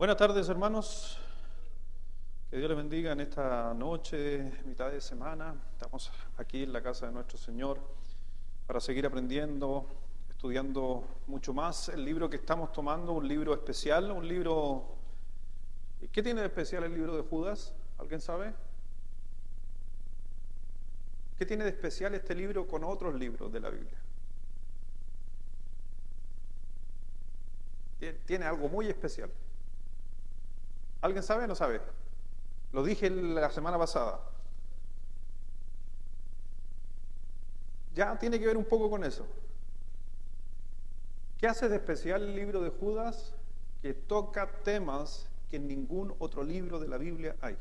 Buenas tardes, hermanos. Que Dios les bendiga en esta noche, mitad de semana. Estamos aquí en la casa de nuestro Señor para seguir aprendiendo, estudiando mucho más. El libro que estamos tomando, un libro especial, un libro... ¿Qué tiene de especial el libro de Judas? ¿Alguien sabe? ¿Qué tiene de especial este libro con otros libros de la Biblia? Tiene algo muy especial. ¿Alguien sabe o no sabe? Lo dije la semana pasada. Ya tiene que ver un poco con eso. ¿Qué hace de especial el libro de Judas? Que toca temas que en ningún otro libro de la Biblia hay.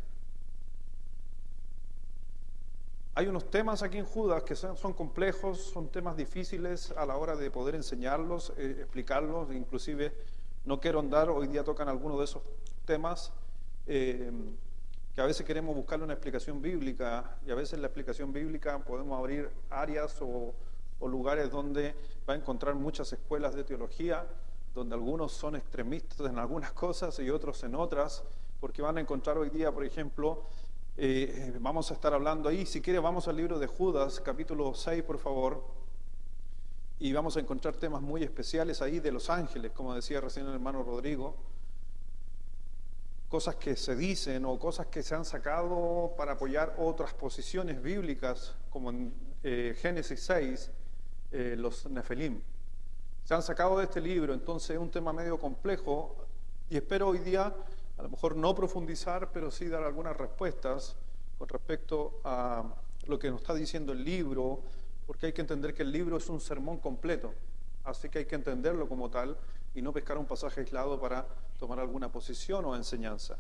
Hay unos temas aquí en Judas que son complejos, son temas difíciles a la hora de poder enseñarlos, explicarlos, inclusive no quiero andar, hoy día tocan algunos de esos temas que a veces queremos buscarle una explicación bíblica y a veces la explicación bíblica podemos abrir áreas o lugares donde va a encontrar muchas escuelas de teología, donde algunos son extremistas en algunas cosas y otros en otras, porque van a encontrar hoy día, por ejemplo, vamos a estar hablando ahí, si quiere vamos al libro de Judas, capítulo 6, por favor, y vamos a encontrar temas muy especiales ahí de los ángeles, como decía recién el hermano Rodrigo, cosas que se dicen o cosas que se han sacado para apoyar otras posiciones bíblicas, como en Génesis 6, los Nefelim. Se han sacado de este libro, entonces es un tema medio complejo y espero hoy día a lo mejor no profundizar, pero sí dar algunas respuestas con respecto a lo que nos está diciendo el libro, porque hay que entender que el libro es un sermón completo, así que hay que entenderlo como tal y no pescar un pasaje aislado para tomar alguna posición o enseñanza.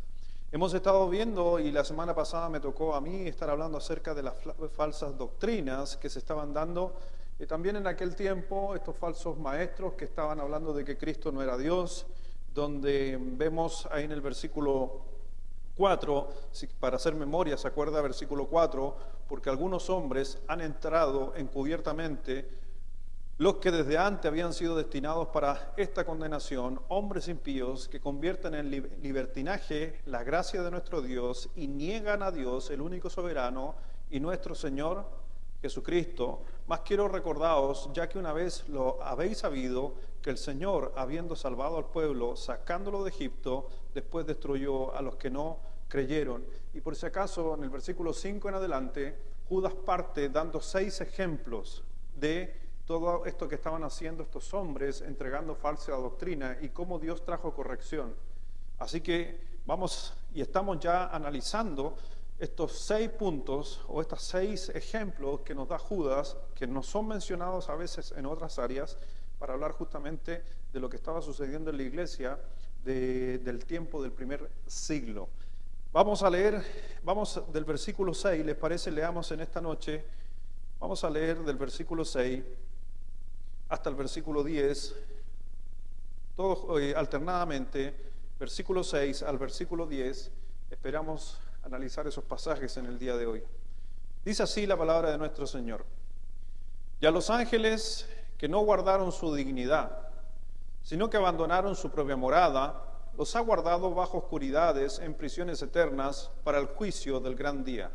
Hemos estado viendo, y la semana pasada me tocó a mí estar hablando acerca de las falsas doctrinas que se estaban dando, y también en aquel tiempo estos falsos maestros que estaban hablando de que Cristo no era Dios, donde vemos ahí en el versículo 4, para hacer memoria, ¿se acuerda? Versículo 4, porque algunos hombres han entrado encubiertamente, los que desde antes habían sido destinados para esta condenación, hombres impíos que convierten en libertinaje la gracia de nuestro Dios y niegan a Dios, el único soberano, y nuestro Señor Jesucristo. Mas quiero recordaros, ya que una vez lo habéis sabido, que el Señor, habiendo salvado al pueblo, sacándolo de Egipto, después destruyó a los que no creyeron. Y por si acaso, en el versículo 5 en adelante, Judas parte dando 6 ejemplos de todo esto que estaban haciendo estos hombres, entregando falsa doctrina y cómo Dios trajo corrección. Así que vamos y estamos ya analizando estos 6 puntos o estos 6 ejemplos que nos da Judas, que no son mencionados a veces en otras áreas, para hablar justamente de lo que estaba sucediendo en la iglesia del tiempo del primer siglo. Vamos a leer, vamos del versículo 6, ¿les parece? Leamos en esta noche, vamos a leer del versículo 6 hasta el versículo 10, todos alternadamente, versículo 6 al versículo 10, esperamos analizar esos pasajes en el día de hoy. Dice así la palabra de nuestro Señor: y a los ángeles que no guardaron su dignidad, sino que abandonaron su propia morada, los ha guardado bajo oscuridades en prisiones eternas para el juicio del gran día.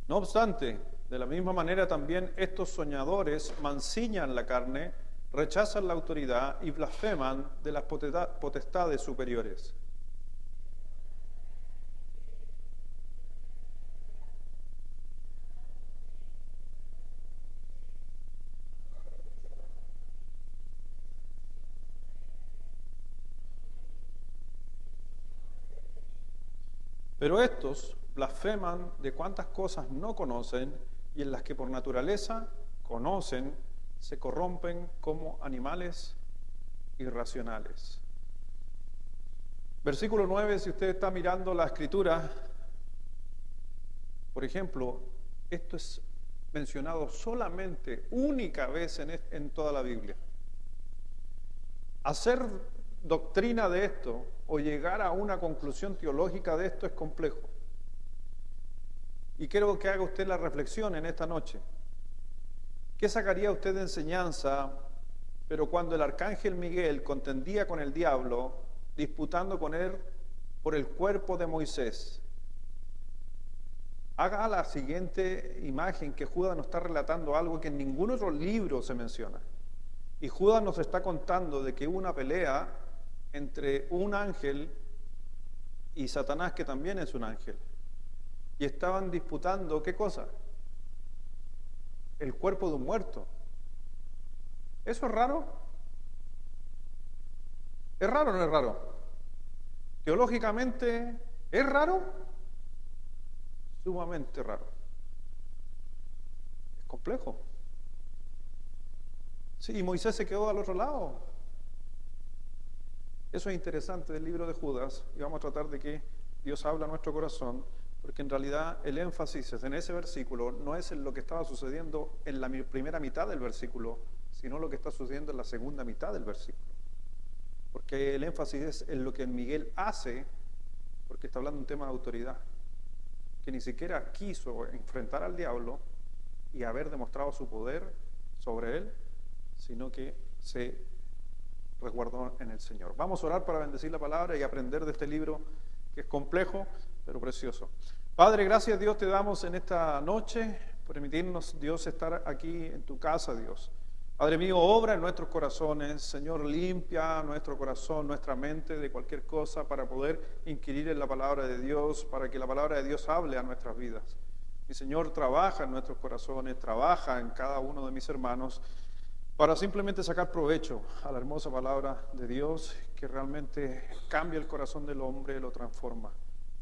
No obstante, de la misma manera también estos soñadores mancillan la carne, rechazan la autoridad y blasfeman de las potestades superiores. Pero estos blasfeman de cuantas cosas no conocen y en las que por naturaleza conocen, se corrompen como animales irracionales. Versículo 9, si usted está mirando la escritura, por ejemplo, esto es mencionado solamente única vez en toda la Biblia. Hacer doctrina de esto o llegar a una conclusión teológica de esto es complejo. Y quiero que haga usted la reflexión en esta noche. ¿Qué sacaría usted de enseñanza, pero cuando el arcángel Miguel contendía con el diablo, disputando con él por el cuerpo de Moisés? Haga la siguiente imagen, que Judas nos está relatando algo que en ningún otro libro se menciona. Y Judas nos está contando de que hubo una pelea entre un ángel y Satanás, que también es un ángel. Y estaban disputando, ¿qué cosa? El cuerpo de un muerto. ¿Eso es raro? ¿Es raro o no es raro? Teológicamente, ¿es raro? Sumamente raro. Es complejo. Sí, y Moisés se quedó al otro lado. Eso es interesante del libro de Judas, y vamos a tratar de que Dios habla a nuestro corazón, porque en realidad el énfasis en ese versículo no es en lo que estaba sucediendo en la primera mitad del versículo, sino lo que está sucediendo en la segunda mitad del versículo. Porque el énfasis es en lo que Miguel hace, porque está hablando de un tema de autoridad, que ni siquiera quiso enfrentar al diablo y haber demostrado su poder sobre él, sino que se resguardó en el Señor. Vamos a orar para bendecir la palabra y aprender de este libro que es complejo, pero precioso. Padre, gracias Dios te damos en esta noche por permitirnos, Dios, estar aquí en tu casa, Dios. Padre mío, obra en nuestros corazones, Señor, limpia nuestro corazón, nuestra mente de cualquier cosa para poder inquirir en la palabra de Dios, para que la palabra de Dios hable a nuestras vidas. Mi Señor, trabaja en nuestros corazones, trabaja en cada uno de mis hermanos, para simplemente sacar provecho a la hermosa palabra de Dios que realmente cambia el corazón del hombre, lo transforma.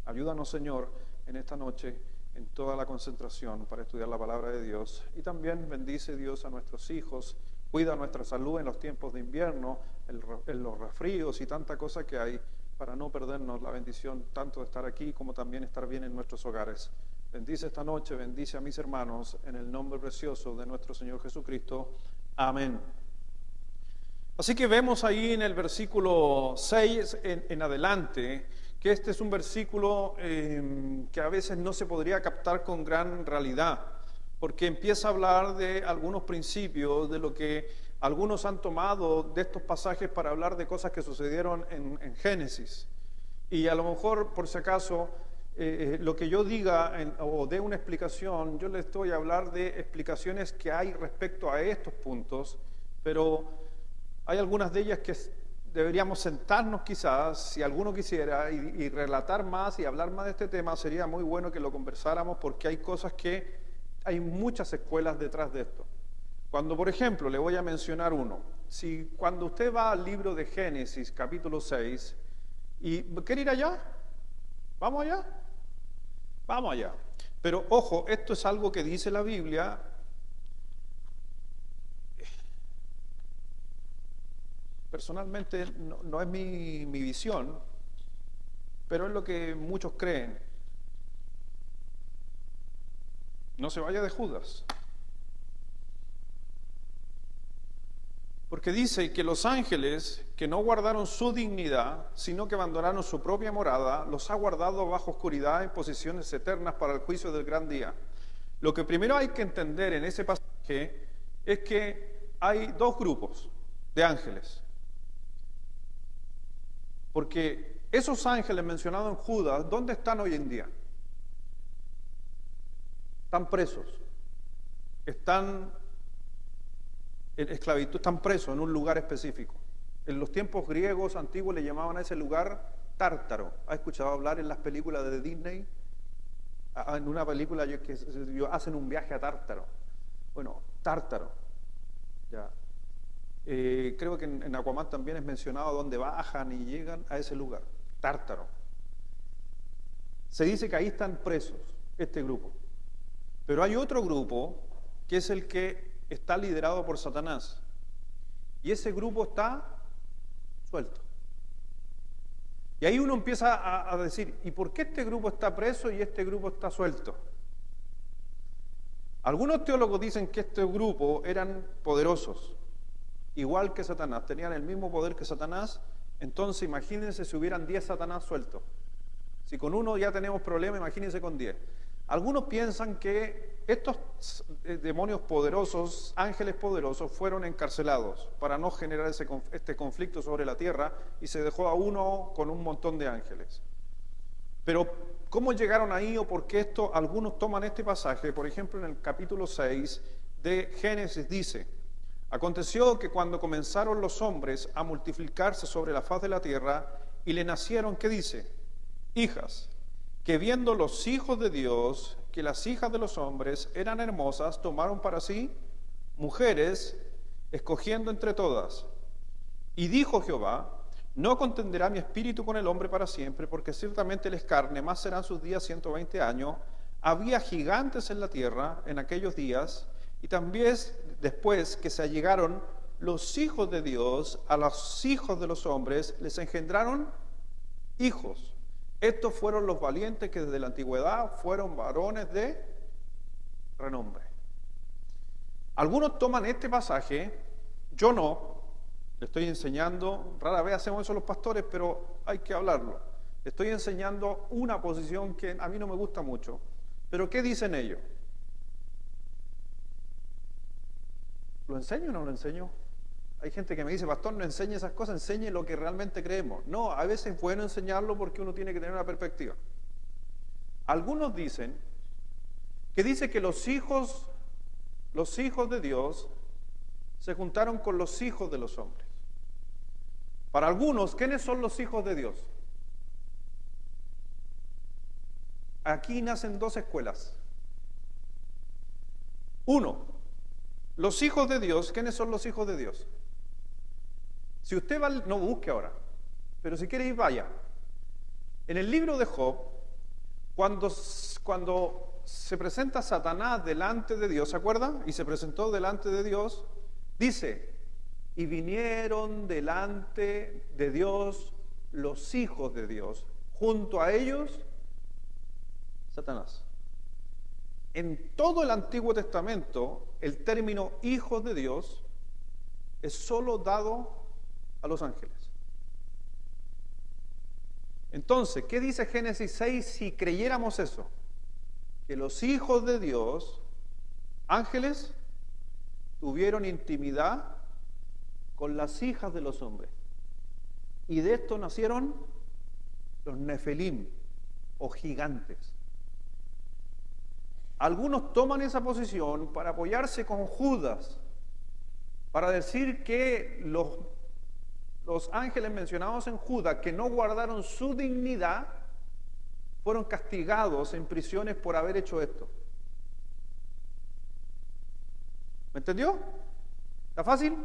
Ayúdanos, Señor, en esta noche, en toda la concentración para estudiar la palabra de Dios. Y también bendice, Dios, a nuestros hijos, cuida nuestra salud en los tiempos de invierno, en los resfríos y tanta cosa que hay, para no perdernos la bendición tanto de estar aquí como también estar bien en nuestros hogares. Bendice esta noche, bendice a mis hermanos, en el nombre precioso de nuestro Señor Jesucristo. Amén. Así que vemos ahí en el versículo 6 en adelante, que este es un versículo que a veces no se podría captar con gran realidad, porque empieza a hablar de algunos principios, de lo que algunos han tomado de estos pasajes para hablar de cosas que sucedieron en Génesis. Y a lo mejor, por si acaso, lo que yo diga o dé una explicación, yo le estoy a hablar de explicaciones que hay respecto a estos puntos, pero hay algunas de ellas que deberíamos sentarnos quizás, si alguno quisiera, y relatar más y hablar más de este tema. Sería muy bueno que lo conversáramos, porque hay cosas que hay muchas escuelas detrás de esto. Cuando, por ejemplo, le voy a mencionar uno, cuando usted va al libro de Génesis, capítulo 6, y ¿quiere ir allá? ¿Vamos allá? Vamos allá. Pero ojo, esto es algo que dice la Biblia. Personalmente no es mi visión, pero es lo que muchos creen. No se vaya de Judas. Porque dice que los ángeles que no guardaron su dignidad, sino que abandonaron su propia morada, los ha guardado bajo oscuridad en posiciones eternas para el juicio del gran día. Lo que primero hay que entender en ese pasaje es que hay dos grupos de ángeles. Porque esos ángeles mencionados en Judas, ¿dónde están hoy en día? Están presos. Están en esclavitud, están presos en un lugar específico. En los tiempos griegos antiguos le llamaban a ese lugar Tártaro. ¿Ha escuchado hablar en las películas de Disney? En una película que hacen un viaje a Tártaro. Bueno, Tártaro. Ya. Creo que en Aquaman también es mencionado donde bajan y llegan a ese lugar, Tártaro. Se dice que ahí están presos este grupo. Pero hay otro grupo que es el que está liderado por Satanás. Y ese grupo está suelto. Y ahí uno empieza a decir, ¿y por qué este grupo está preso y este grupo está suelto? Algunos teólogos dicen que este grupo eran poderosos, igual que Satanás, tenían el mismo poder que Satanás. Entonces imagínense si hubieran 10 Satanás sueltos. Si con uno ya tenemos problema, imagínense con 10. Algunos piensan que estos demonios poderosos, ángeles poderosos, fueron encarcelados para no generar este conflicto sobre la tierra y se dejó a uno con un montón de ángeles. Pero ¿cómo llegaron ahí o por qué esto? Algunos toman este pasaje, por ejemplo en el capítulo 6 de Génesis dice: aconteció que cuando comenzaron los hombres a multiplicarse sobre la faz de la tierra y le nacieron, ¿qué dice? Hijas, que viendo los hijos de Dios que las hijas de los hombres eran hermosas, tomaron para sí mujeres, escogiendo entre todas. Y dijo Jehová: no contenderá mi espíritu con el hombre para siempre, porque ciertamente él es carne, más serán sus días 120 años. Había gigantes en la tierra en aquellos días, y también después que se allegaron los hijos de Dios a los hijos de los hombres, les engendraron hijos. Estos fueron los valientes que desde la antigüedad fueron varones de renombre. Algunos toman este pasaje, yo no, le estoy enseñando, rara vez hacemos eso los pastores, pero hay que hablarlo. Le estoy enseñando una posición que a mí no me gusta mucho, pero ¿qué dicen ellos? ¿Lo enseño o no lo enseño? Hay gente que me dice: pastor, no enseñe esas cosas, enseñe lo que realmente creemos. No, a veces es bueno enseñarlo porque uno tiene que tener una perspectiva. Algunos dicen que dice que los hijos de Dios se juntaron con los hijos de los hombres. Para algunos, ¿quiénes son los hijos de Dios? Aquí nacen dos escuelas. Uno, los hijos de Dios. ¿Quiénes son los hijos de Dios? Si usted va, no busque ahora, pero si quiere ir, vaya. En el libro de Job, cuando se presenta Satanás delante de Dios, ¿se acuerdan? Y se presentó delante de Dios, dice: y vinieron delante de Dios los hijos de Dios, junto a ellos Satanás. En todo el Antiguo Testamento, el término hijos de Dios es solo dado a los ángeles. Entonces, ¿qué dice Génesis 6 si creyéramos eso? Que los hijos de Dios, ángeles, tuvieron intimidad con las hijas de los hombres. Y de esto nacieron los Nefelim, o gigantes. Algunos toman esa posición para apoyarse con Judas, para decir que los ángeles mencionados en Judas, que no guardaron su dignidad, fueron castigados en prisiones por haber hecho esto. ¿Me entendió? ¿Está fácil?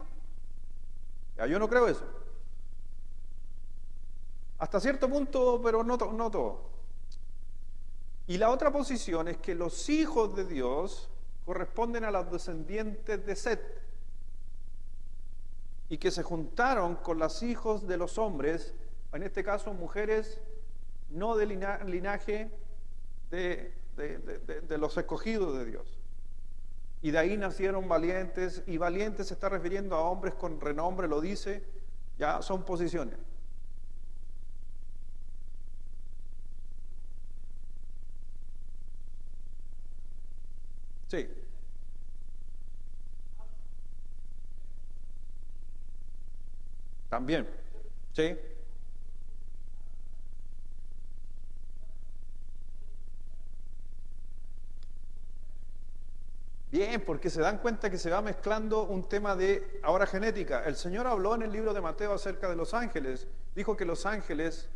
Ya, yo no creo eso. Hasta cierto punto, pero no todo. Y la otra posición es que los hijos de Dios corresponden a los descendientes de Set, y que se juntaron con los hijos de los hombres, en este caso mujeres no de linaje de los escogidos de Dios. Y de ahí nacieron valientes, y valientes se está refiriendo a hombres con renombre, lo dice, ya son posiciones. Sí. También, ¿sí? Bien, porque se dan cuenta que se va mezclando un tema de ahora genética. El Señor habló en el libro de Mateo acerca de los ángeles. Dijo que los ángeles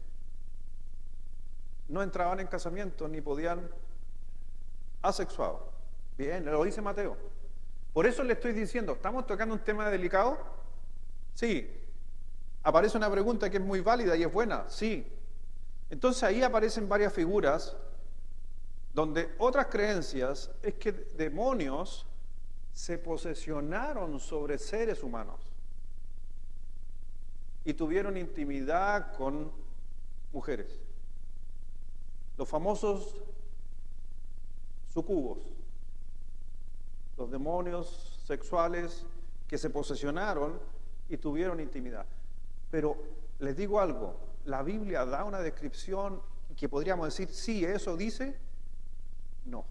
no entraban en casamiento ni podían asexuados. Bien, lo dice Mateo. Por eso le estoy diciendo, ¿estamos tocando un tema delicado? Sí. Aparece una pregunta que es muy válida y es buena, sí. Entonces ahí aparecen varias figuras donde otras creencias es que demonios se posesionaron sobre seres humanos y tuvieron intimidad con mujeres. Los famosos sucubos, los demonios sexuales que se posesionaron y tuvieron intimidad. Pero les digo algo, la Biblia da una descripción que podríamos decir, sí, eso dice, no.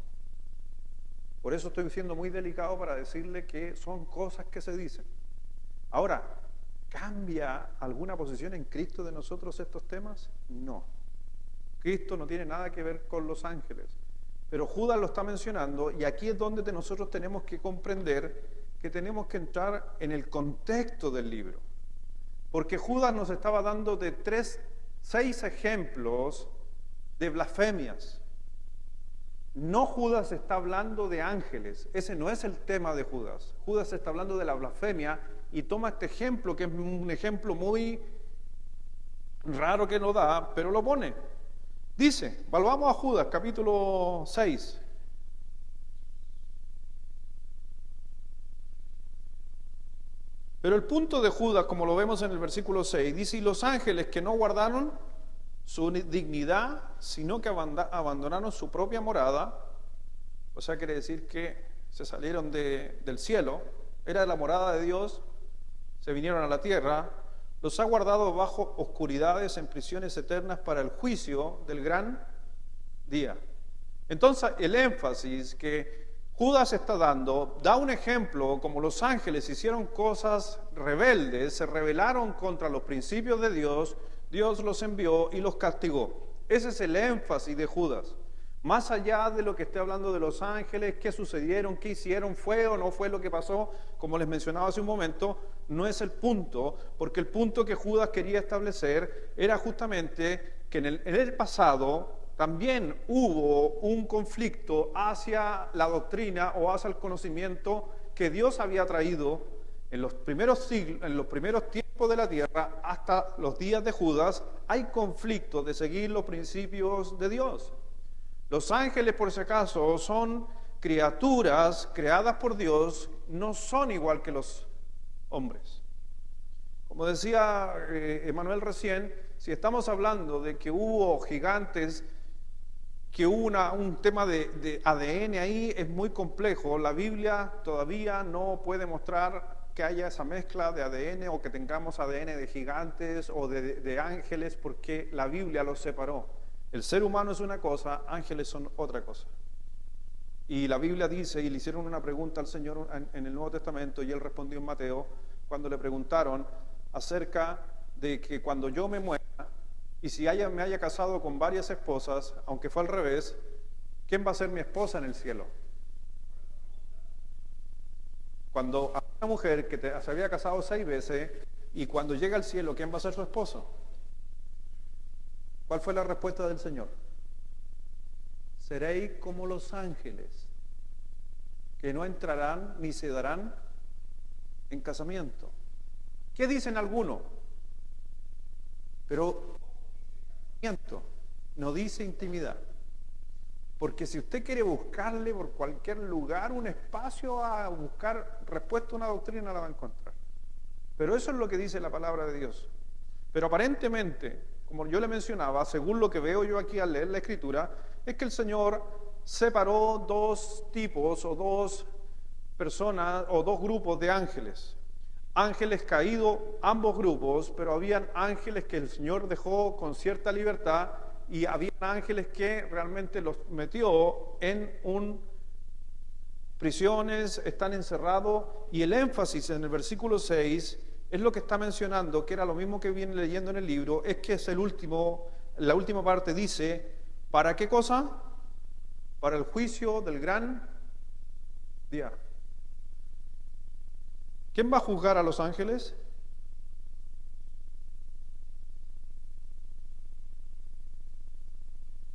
Por eso estoy siendo muy delicado para decirle que son cosas que se dicen. Ahora, ¿cambia alguna posición en Cristo de nosotros estos temas? No. Cristo no tiene nada que ver con los ángeles. Pero Judas lo está mencionando y aquí es donde nosotros tenemos que comprender que tenemos que entrar en el contexto del libro. Porque Judas nos estaba dando de 6 ejemplos de blasfemias. No, Judas está hablando de ángeles, ese no es el tema de Judas. Judas está hablando de la blasfemia y toma este ejemplo, que es un ejemplo muy raro que lo da, pero lo pone. Dice, volvamos a Judas, capítulo 6. Pero el punto de Judas, como lo vemos en el versículo 6, dice, y los ángeles que no guardaron su dignidad, sino que abandonaron su propia morada, o sea, quiere decir que se salieron del cielo, era la morada de Dios, se vinieron a la tierra, los ha guardado bajo oscuridades en prisiones eternas para el juicio del gran día. Entonces, el énfasis que Judas está dando, da un ejemplo, como los ángeles hicieron cosas rebeldes, se rebelaron contra los principios de Dios, Dios los envió y los castigó. Ese es el énfasis de Judas. Más allá de lo que esté hablando de los ángeles, qué sucedieron, qué hicieron, fue o no fue lo que pasó, como les mencionaba hace un momento, no es el punto, porque el punto que Judas quería establecer era justamente que en el pasado también hubo un conflicto hacia la doctrina o hacia el conocimiento que Dios había traído en los primeros siglos, en los primeros tiempos de la tierra, hasta los días de Judas. Hay conflicto de seguir los principios de Dios. Los ángeles, por si acaso, son criaturas creadas por Dios, no son igual que los hombres. Como decía Emanuel recién, si estamos hablando de que hubo gigantes, que hubo un tema de ADN ahí, es muy complejo. La Biblia todavía no puede mostrar que haya esa mezcla de ADN o que tengamos ADN de gigantes o de ángeles, porque la Biblia los separó. El ser humano es una cosa, ángeles son otra cosa. Y la Biblia dice, y le hicieron una pregunta al Señor en el Nuevo Testamento, y Él respondió en Mateo, cuando le preguntaron acerca de que cuando yo me muera, y si me haya casado con varias esposas, aunque fue al revés, ¿quién va a ser mi esposa en el cielo? Cuando hay una mujer que se había casado 6 veces, y cuando llega al cielo, ¿quién va a ser su esposo? ¿Cuál fue la respuesta del Señor? Seréis como los ángeles, que no entrarán ni se darán en casamiento. ¿Qué dicen algunos? Pero no dice intimidad. Porque si usted quiere buscarle por cualquier lugar un espacio a buscar respuesta a una doctrina, la va a encontrar. Pero eso es lo que dice la palabra de Dios. Pero aparentemente, como yo le mencionaba, según lo que veo yo aquí al leer la Escritura, es que el Señor separó 2 tipos o 2 personas o 2 grupos de ángeles. Ángeles caídos, ambos grupos, pero habían ángeles que el Señor dejó con cierta libertad y había ángeles que realmente los metió en prisiones, están encerrados, y el énfasis en el versículo 6 es lo que está mencionando, que era lo mismo que viene leyendo en el libro, es que es la última parte dice, ¿para qué cosa? Para el juicio del gran día. ¿Quién va a juzgar a los ángeles?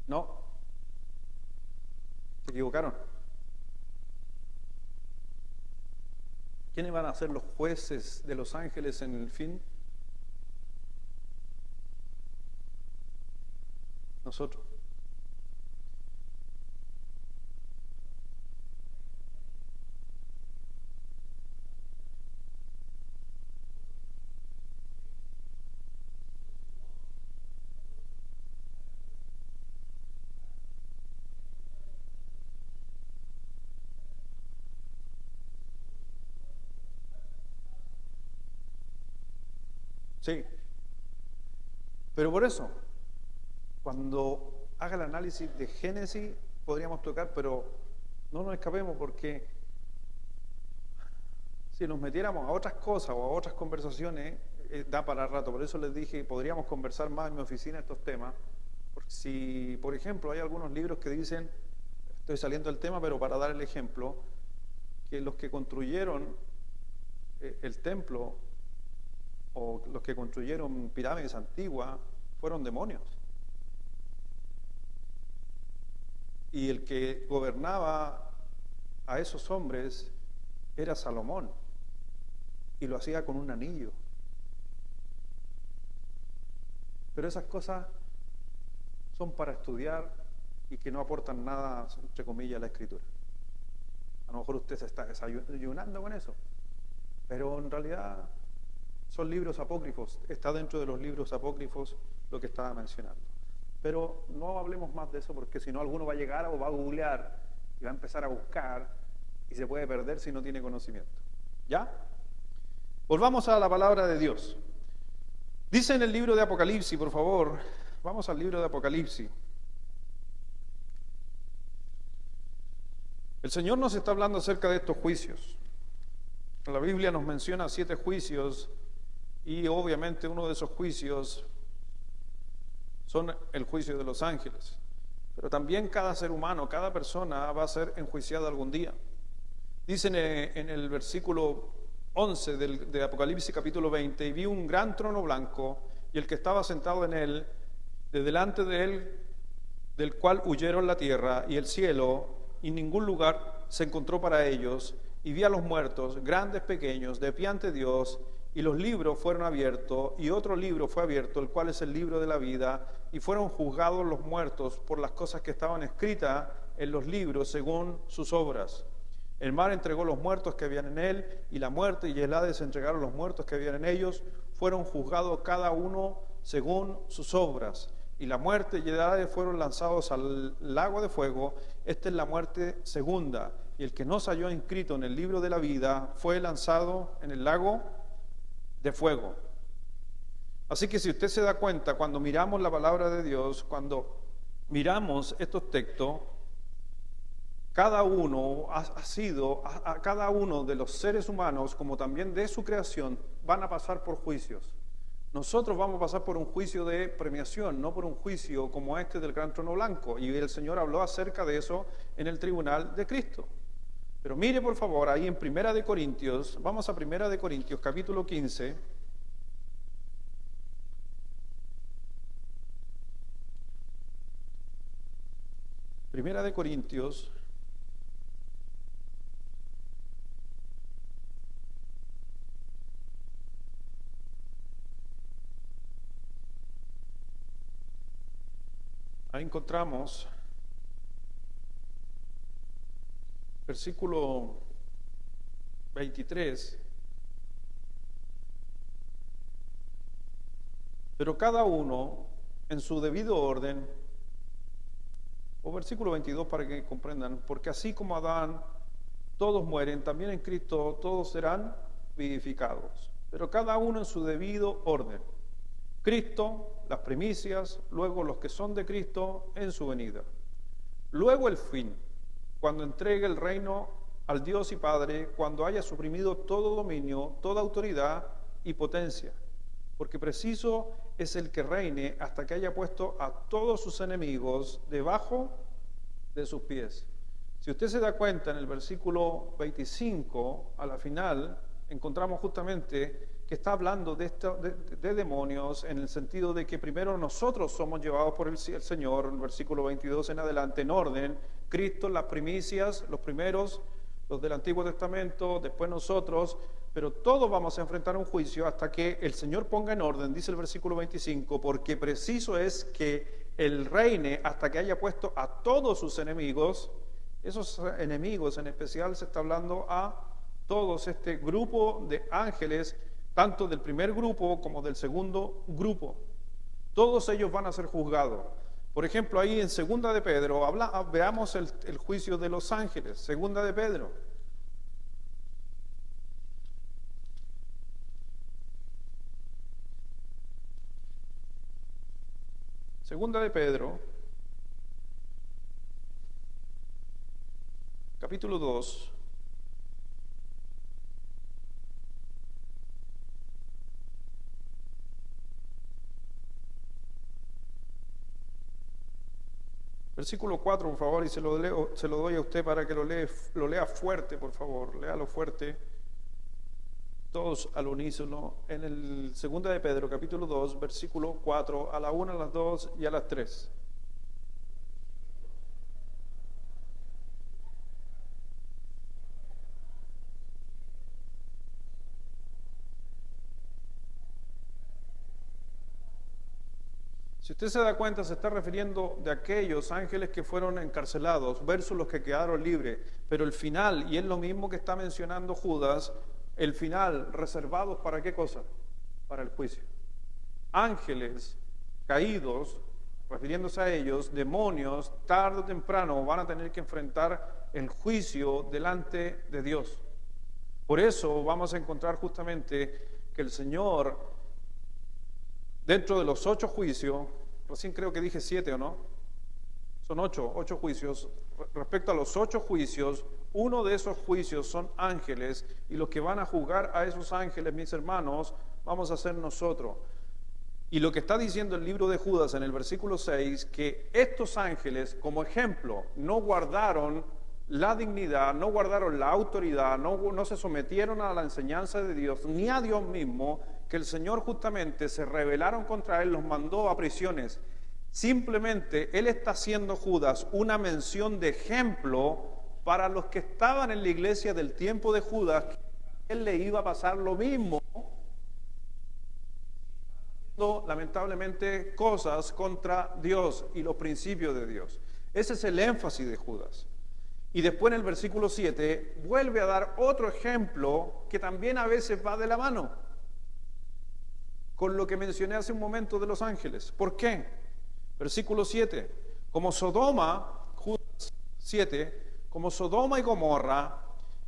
No, se equivocaron. ¿Quiénes van a ser los jueces de los ángeles en el fin? Nosotros. Sí. Pero por eso, cuando haga el análisis de Génesis, podríamos tocar, pero no nos escapemos porque si nos metiéramos a otras cosas o a otras conversaciones, da para rato. Por eso les dije, podríamos conversar más en mi oficina estos temas. Porque si, por ejemplo, hay algunos libros que dicen, estoy saliendo del tema, pero para dar el ejemplo, que los que construyeron el templo o los que construyeron pirámides antiguas fueron demonios. Y el que gobernaba a esos hombres era Salomón, y lo hacía con un anillo. Pero esas cosas son para estudiar y que no aportan nada, entre comillas, a la Escritura. A lo mejor usted se está desayunando con eso, pero en realidad son libros apócrifos, está dentro de los libros apócrifos lo que estaba mencionando. Pero no hablemos más de eso porque si no alguno va a llegar o va a googlear y va a empezar a buscar y se puede perder si no tiene conocimiento. ¿Ya? Volvamos a la palabra de Dios. Dice en el libro de Apocalipsis, por favor, vamos al libro de Apocalipsis. El Señor nos está hablando acerca de estos juicios. La Biblia nos menciona 7 juicios y obviamente uno de esos juicios son el juicio de los ángeles. Pero también cada ser humano, cada persona va a ser enjuiciada algún día. Dicen en el versículo 11 de Apocalipsis capítulo 20, y vi un gran trono blanco y el que estaba sentado en él, de delante de él, del cual huyeron la tierra y el cielo, y ningún lugar se encontró para ellos, y vi a los muertos, grandes, pequeños, de pie ante Dios, y los libros fueron abiertos, y otro libro fue abierto, el cual es el libro de la vida, y fueron juzgados los muertos por las cosas que estaban escritas en los libros según sus obras. El mar entregó los muertos que habían en él, y la muerte y el Hades entregaron los muertos que habían en ellos. Fueron juzgados cada uno según sus obras. Y la muerte y el Hades fueron lanzados al lago de fuego. Esta es la muerte segunda. Y el que no se halló inscrito en el libro de la vida fue lanzado en el lago de fuego. Así que si usted se da cuenta, cuando miramos la palabra de Dios, cuando miramos estos textos, cada uno cada uno de los seres humanos, como también de su creación, van a pasar por juicios. Nosotros vamos a pasar por un juicio de premiación, no por un juicio como este del gran trono blanco. Y el Señor habló acerca de eso en el tribunal de Cristo. Pero mire por favor ahí en Primera de Corintios, vamos a Primera de Corintios capítulo 15. Primera de Corintios ahí encontramos versículo 23. Pero cada uno en su debido orden, o versículo 22 para que comprendan, porque así como Adán todos mueren, también en Cristo todos serán vivificados, pero cada uno en su debido orden. Cristo, las primicias, luego los que son de Cristo en su venida. Luego el fin, cuando entregue el reino al Dios y Padre, cuando haya suprimido todo dominio, toda autoridad y potencia. Porque preciso es el que reine hasta que haya puesto a todos sus enemigos debajo de sus pies. Si usted se da cuenta, en el versículo 25, a la final, encontramos justamente que está hablando de demonios en el sentido de que primero nosotros somos llevados por el Señor, en el versículo 22 en adelante, en orden, Cristo, las primicias, los primeros, los del Antiguo Testamento, después nosotros, pero todos vamos a enfrentar un juicio hasta que el Señor ponga en orden, dice el versículo 25, porque preciso es que Él reine hasta que haya puesto a todos sus enemigos. Esos enemigos en especial se está hablando a todos este grupo de ángeles, tanto del primer grupo como del segundo grupo. Todos ellos van a ser juzgados. Por ejemplo, ahí en Segunda de Pedro, veamos el juicio de los ángeles. Segunda de Pedro. Segunda de Pedro, capítulo 2. Versículo 4, por favor, y se lo doy a usted para que lo lea fuerte, por favor, léalo fuerte. Todos al unísono, en el 2 de Pedro, capítulo 2, versículo 4, a la 1, a las 2 y a las 3. Si usted se da cuenta, se está refiriendo de aquellos ángeles que fueron encarcelados versus los que quedaron libres. Pero el final, y es lo mismo que está mencionando Judas, el final, reservados ¿para qué cosa? Para el juicio. Ángeles caídos, refiriéndose a ellos, demonios, tarde o temprano van a tener que enfrentar el juicio delante de Dios. Por eso vamos a encontrar justamente que el Señor, dentro de los 8 juicios, recién creo que dije 7 o no, son 8 juicios. Respecto a los 8 juicios, uno de esos juicios son ángeles, y los que van a juzgar a esos ángeles, mis hermanos, vamos a ser nosotros. Y lo que está diciendo el libro de Judas en el versículo 6, que estos ángeles, como ejemplo, no guardaron la dignidad, no guardaron la autoridad, no se sometieron a la enseñanza de Dios, ni a Dios mismo, que el Señor justamente se rebelaron contra él, los mandó a prisiones. Simplemente él está haciendo, Judas, una mención de ejemplo para los que estaban en la iglesia del tiempo de Judas, que a él le iba a pasar lo mismo, lamentablemente cosas contra Dios y los principios de Dios. Ese es el énfasis de Judas. Y después en el versículo 7 vuelve a dar otro ejemplo que también a veces va de la mano con lo que mencioné hace un momento de los ángeles. ¿Por qué? Versículo 7, como Sodoma, Judas 7, como Sodoma y Gomorra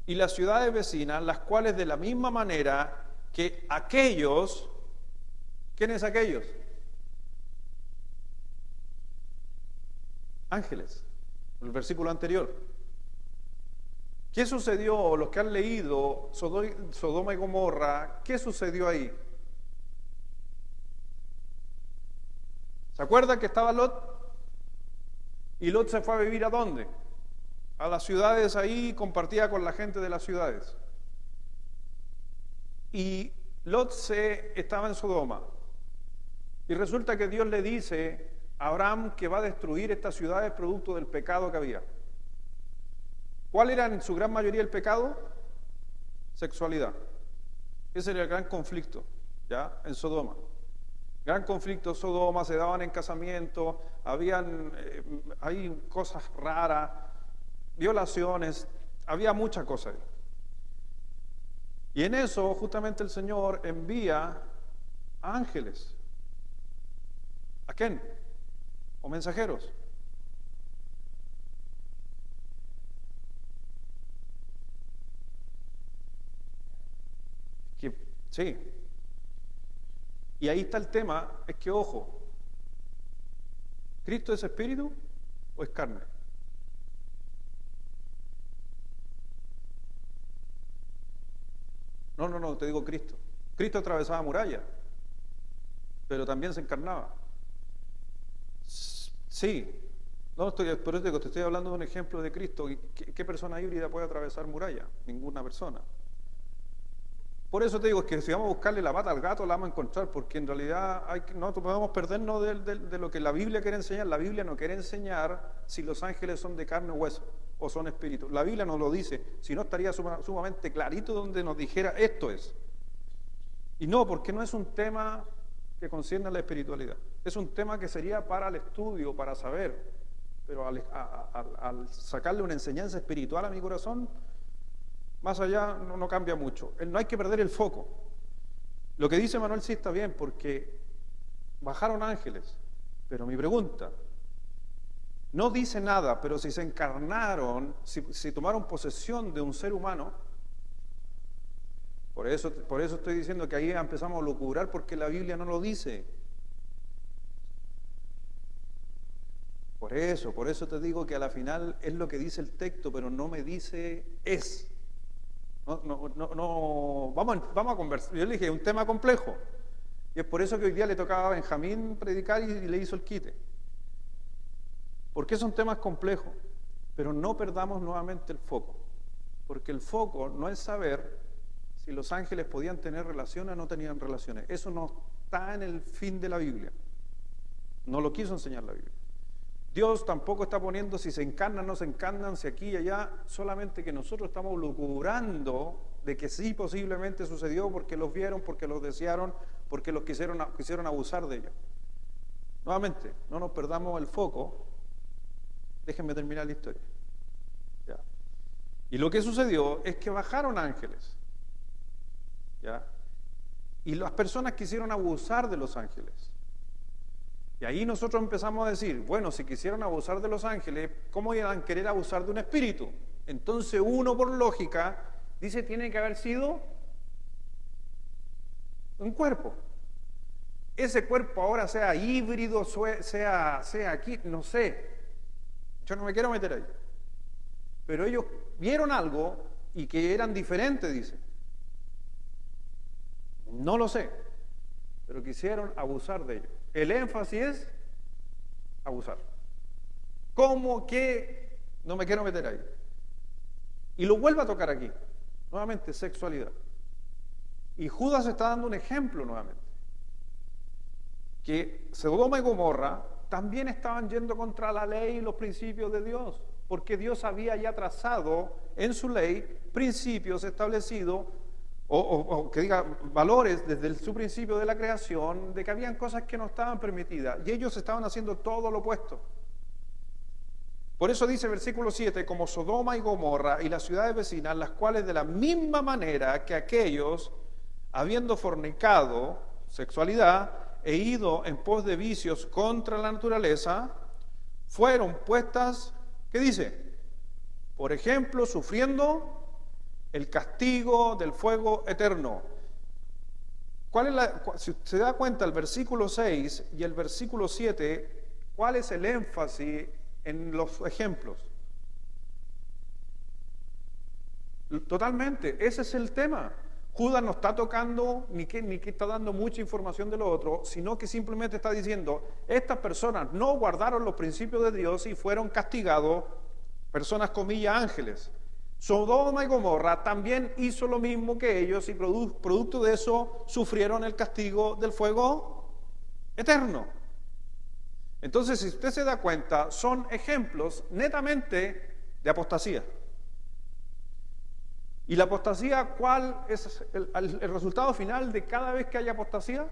y las ciudades vecinas, las cuales de la misma manera que aquellos, ¿quiénes aquellos? Ángeles, el versículo anterior. ¿Qué sucedió? Los que han leído Sodoma y Gomorra, ¿qué sucedió ahí? ¿Se acuerdan que estaba Lot? Y Lot se fue a vivir ¿a dónde? A las ciudades ahí, compartía con la gente de las ciudades. Y Lot estaba en Sodoma. Y resulta que Dios le dice a Abraham que va a destruir estas ciudades producto del pecado que había. ¿Cuál era en su gran mayoría el pecado? Sexualidad. Ese era el gran conflicto, ¿ya? En Sodoma. Gran conflicto en Sodoma, se daban en casamiento, hay cosas raras, violaciones, había muchas cosas. Y en eso justamente el Señor envía ángeles. ¿A quién? ¿O mensajeros? Sí. Y ahí está el tema, es que ojo, ¿Cristo es espíritu o es carne? No, te digo Cristo. Cristo atravesaba muralla, pero también se encarnaba. Sí, por eso digo, te estoy hablando de un ejemplo de Cristo. ¿Qué persona híbrida puede atravesar muralla? Ninguna persona. Por eso te digo, es que si vamos a buscarle la pata al gato, la vamos a encontrar, porque en realidad no podemos perdernos de lo que la Biblia quiere enseñar. La Biblia no quiere enseñar si los ángeles son de carne o hueso, o son espíritus. La Biblia nos lo dice, si no estaría sumamente clarito donde nos dijera esto es. Y no, porque no es un tema que concierne a la espiritualidad. Es un tema que sería para el estudio, para saber. Pero al sacarle una enseñanza espiritual a mi corazón, más allá no cambia mucho. No hay que perder el foco. Lo que dice Manuel sí está bien, porque bajaron ángeles. Pero mi pregunta, no dice nada, pero si se encarnaron, si tomaron posesión de un ser humano, por eso estoy diciendo que ahí empezamos a lucurar, porque la Biblia no lo dice. Por eso te digo que a la final es lo que dice el texto, pero no me dice es. Vamos a conversar. Yo le dije, es un tema complejo. Y es por eso que hoy día le tocaba a Benjamín predicar y le hizo el quite. Porque son temas complejos, pero no perdamos nuevamente el foco. Porque el foco no es saber si los ángeles podían tener relaciones o no tenían relaciones. Eso no está en el fin de la Biblia. No lo quiso enseñar la Biblia. Dios tampoco está poniendo si se encarnan, no se encarnan, si aquí y allá, solamente que nosotros estamos lucubrando de que sí posiblemente sucedió porque los vieron, porque los desearon, porque los quisieron abusar de ellos. Nuevamente, no nos perdamos el foco. Déjenme terminar la historia. ¿Ya? Y lo que sucedió es que bajaron ángeles. ¿Ya? Y las personas quisieron abusar de los ángeles. Y ahí nosotros empezamos a decir, bueno, si quisieron abusar de los ángeles, ¿cómo iban a querer abusar de un espíritu? Entonces uno, por lógica, dice, tiene que haber sido un cuerpo. Ese cuerpo ahora sea híbrido, sea aquí, no sé. Yo no me quiero meter ahí. Pero ellos vieron algo y que eran diferentes, dice. No lo sé, pero quisieron abusar de ellos. El énfasis es abusar. ¿Cómo que? No me quiero meter ahí. Y lo vuelvo a tocar aquí. Nuevamente, sexualidad. Y Judas está dando un ejemplo nuevamente. Que Sodoma y Gomorra también estaban yendo contra la ley y los principios de Dios. Porque Dios había ya trazado en su ley principios establecidos o que diga valores desde su principio de la creación, de que habían cosas que no estaban permitidas y ellos estaban haciendo todo lo opuesto. Por eso dice versículo 7, como Sodoma y Gomorra y las ciudades vecinas, las cuales de la misma manera que aquellos, habiendo fornicado sexualidad e ido en pos de vicios contra la naturaleza, fueron puestas, ¿qué dice? Por ejemplo, sufriendo el castigo del fuego eterno. Si se da cuenta, el versículo 6 y el versículo 7, ¿cuál es el énfasis en los ejemplos? Totalmente, ese es el tema. Judas no está tocando ni que está dando mucha información de lo otro, sino que simplemente está diciendo, estas personas no guardaron los principios de Dios y fueron castigados, personas comillas ángeles. Sodoma y Gomorra también hizo lo mismo que ellos y producto de eso sufrieron el castigo del fuego eterno. Entonces, si usted se da cuenta, son ejemplos netamente de apostasía. ¿Y la apostasía cuál es el resultado final de cada vez que haya apostasía?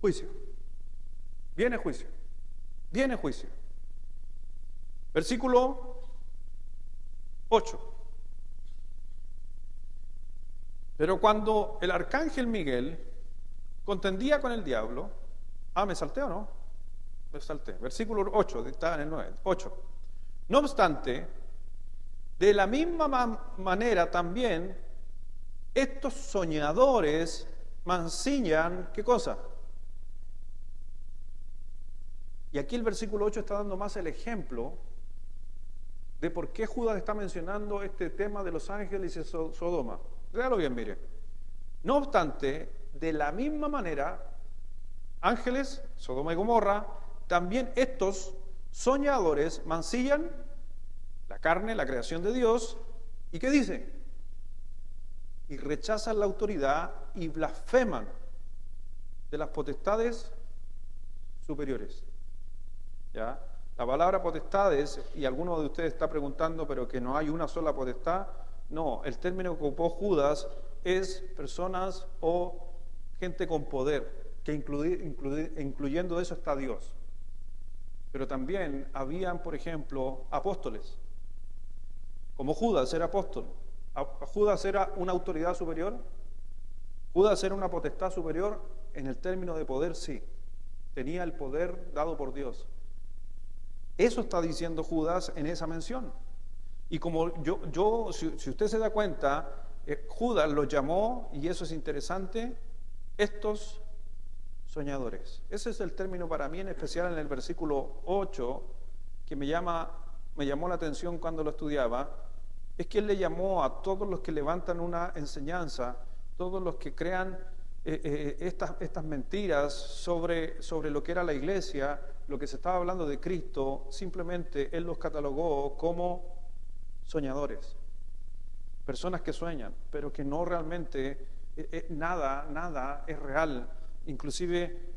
Juicio. Viene juicio. Viene juicio. Versículo 8. Pero cuando el arcángel Miguel contendía con el diablo, ¿me salté o no? Me salté. Versículo 8, estaba en el 9. 8. No obstante, de la misma manera también estos soñadores mancillan, ¿qué cosa? Y aquí el versículo 8 está dando más el ejemplo de por qué Judas está mencionando este tema de los ángeles y Sodoma. Léalo bien, mire. No obstante, de la misma manera, ángeles, Sodoma y Gomorra, también estos soñadores mancillan la carne, la creación de Dios, ¿y qué dice? Y rechazan la autoridad y blasfeman de las potestades superiores. ¿Ya? La palabra potestades, y alguno de ustedes está preguntando, pero que no hay una sola potestad. No, el término que ocupó Judas es personas o gente con poder, que incluyendo eso está Dios. Pero también habían, por ejemplo, apóstoles. Como Judas era apóstol. ¿Judas era una autoridad superior? ¿Judas era una potestad superior? En el término de poder, sí. Tenía el poder dado por Dios. Eso está diciendo Judas en esa mención. Y como si usted se da cuenta, Judas los llamó, y eso es interesante, estos soñadores. Ese es el término para mí, en especial en el versículo 8, que me llamó la atención cuando lo estudiaba. Es que él le llamó a todos los que levantan una enseñanza, todos los que crean estas mentiras sobre lo que era la iglesia, lo que se estaba hablando de Cristo, simplemente él los catalogó como soñadores. Personas que sueñan, pero que no realmente, nada es real. Inclusive,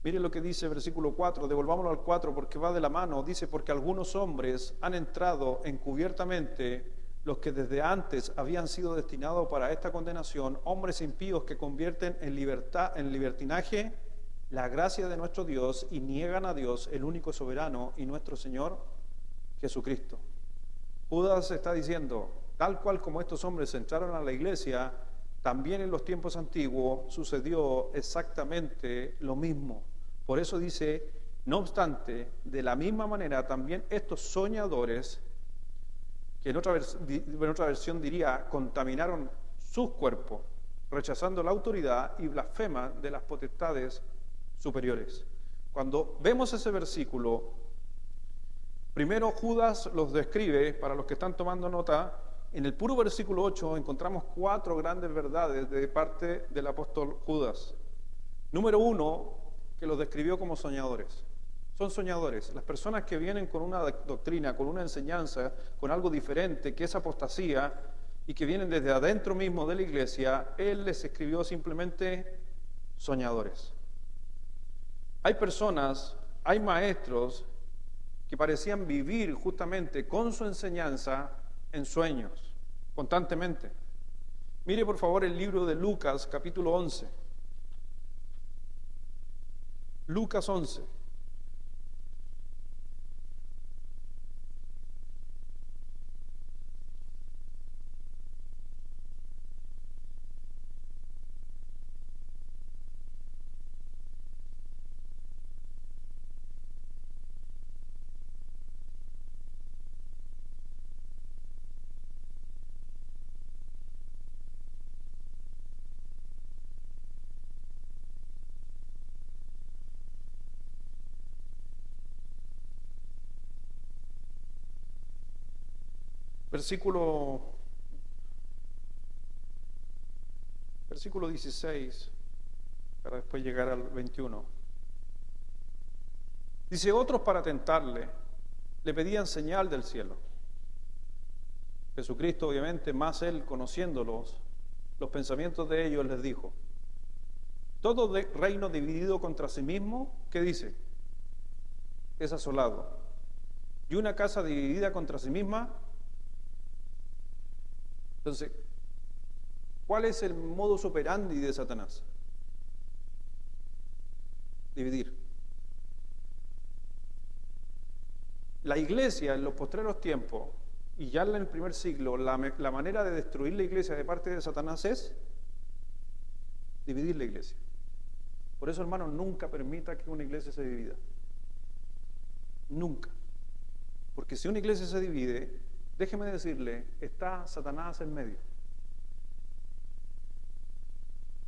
mire lo que dice el versículo 4, devolvámoslo al 4 porque va de la mano. Dice, porque algunos hombres han entrado encubiertamente, los que desde antes habían sido destinados para esta condenación, hombres impíos que convierten en libertinaje la gracia de nuestro Dios y niegan a Dios, el único soberano y nuestro Señor Jesucristo. Judas está diciendo, tal cual como estos hombres entraron a la iglesia, también en los tiempos antiguos sucedió exactamente lo mismo. Por eso dice, no obstante, de la misma manera también estos soñadores, que en otra versión diría, contaminaron sus cuerpos, rechazando la autoridad y blasfeman de las potestades superiores. Cuando vemos ese versículo, primero Judas los describe, para los que están tomando nota, en el puro versículo 8 encontramos 4 grandes verdades de parte del apóstol Judas. Número 1, que los describió como soñadores. Son soñadores. Las personas que vienen con una doctrina, con una enseñanza, con algo diferente, que es apostasía, y que vienen desde adentro mismo de la iglesia, él les escribió simplemente soñadores. Hay personas, hay maestros que parecían vivir justamente con su enseñanza en sueños, constantemente. Mire por favor el libro de Lucas, capítulo 11. Lucas 11. Versículo 16, para después llegar al 21. Dice, otros para tentarle, le pedían señal del cielo. Jesucristo, obviamente, más él conociéndolos, los pensamientos de ellos, les dijo, todo reino dividido contra sí mismo, ¿qué dice? Es asolado. Y una casa dividida contra sí misma. Entonces, ¿cuál es el modus operandi de Satanás? Dividir. La iglesia en los postreros tiempos, y ya en el primer siglo, la manera de destruir la iglesia de parte de Satanás es dividir la iglesia. Por eso, hermanos, nunca permita que una iglesia se divida. Nunca. Porque si una iglesia se divide, déjeme decirle, está Satanás en medio.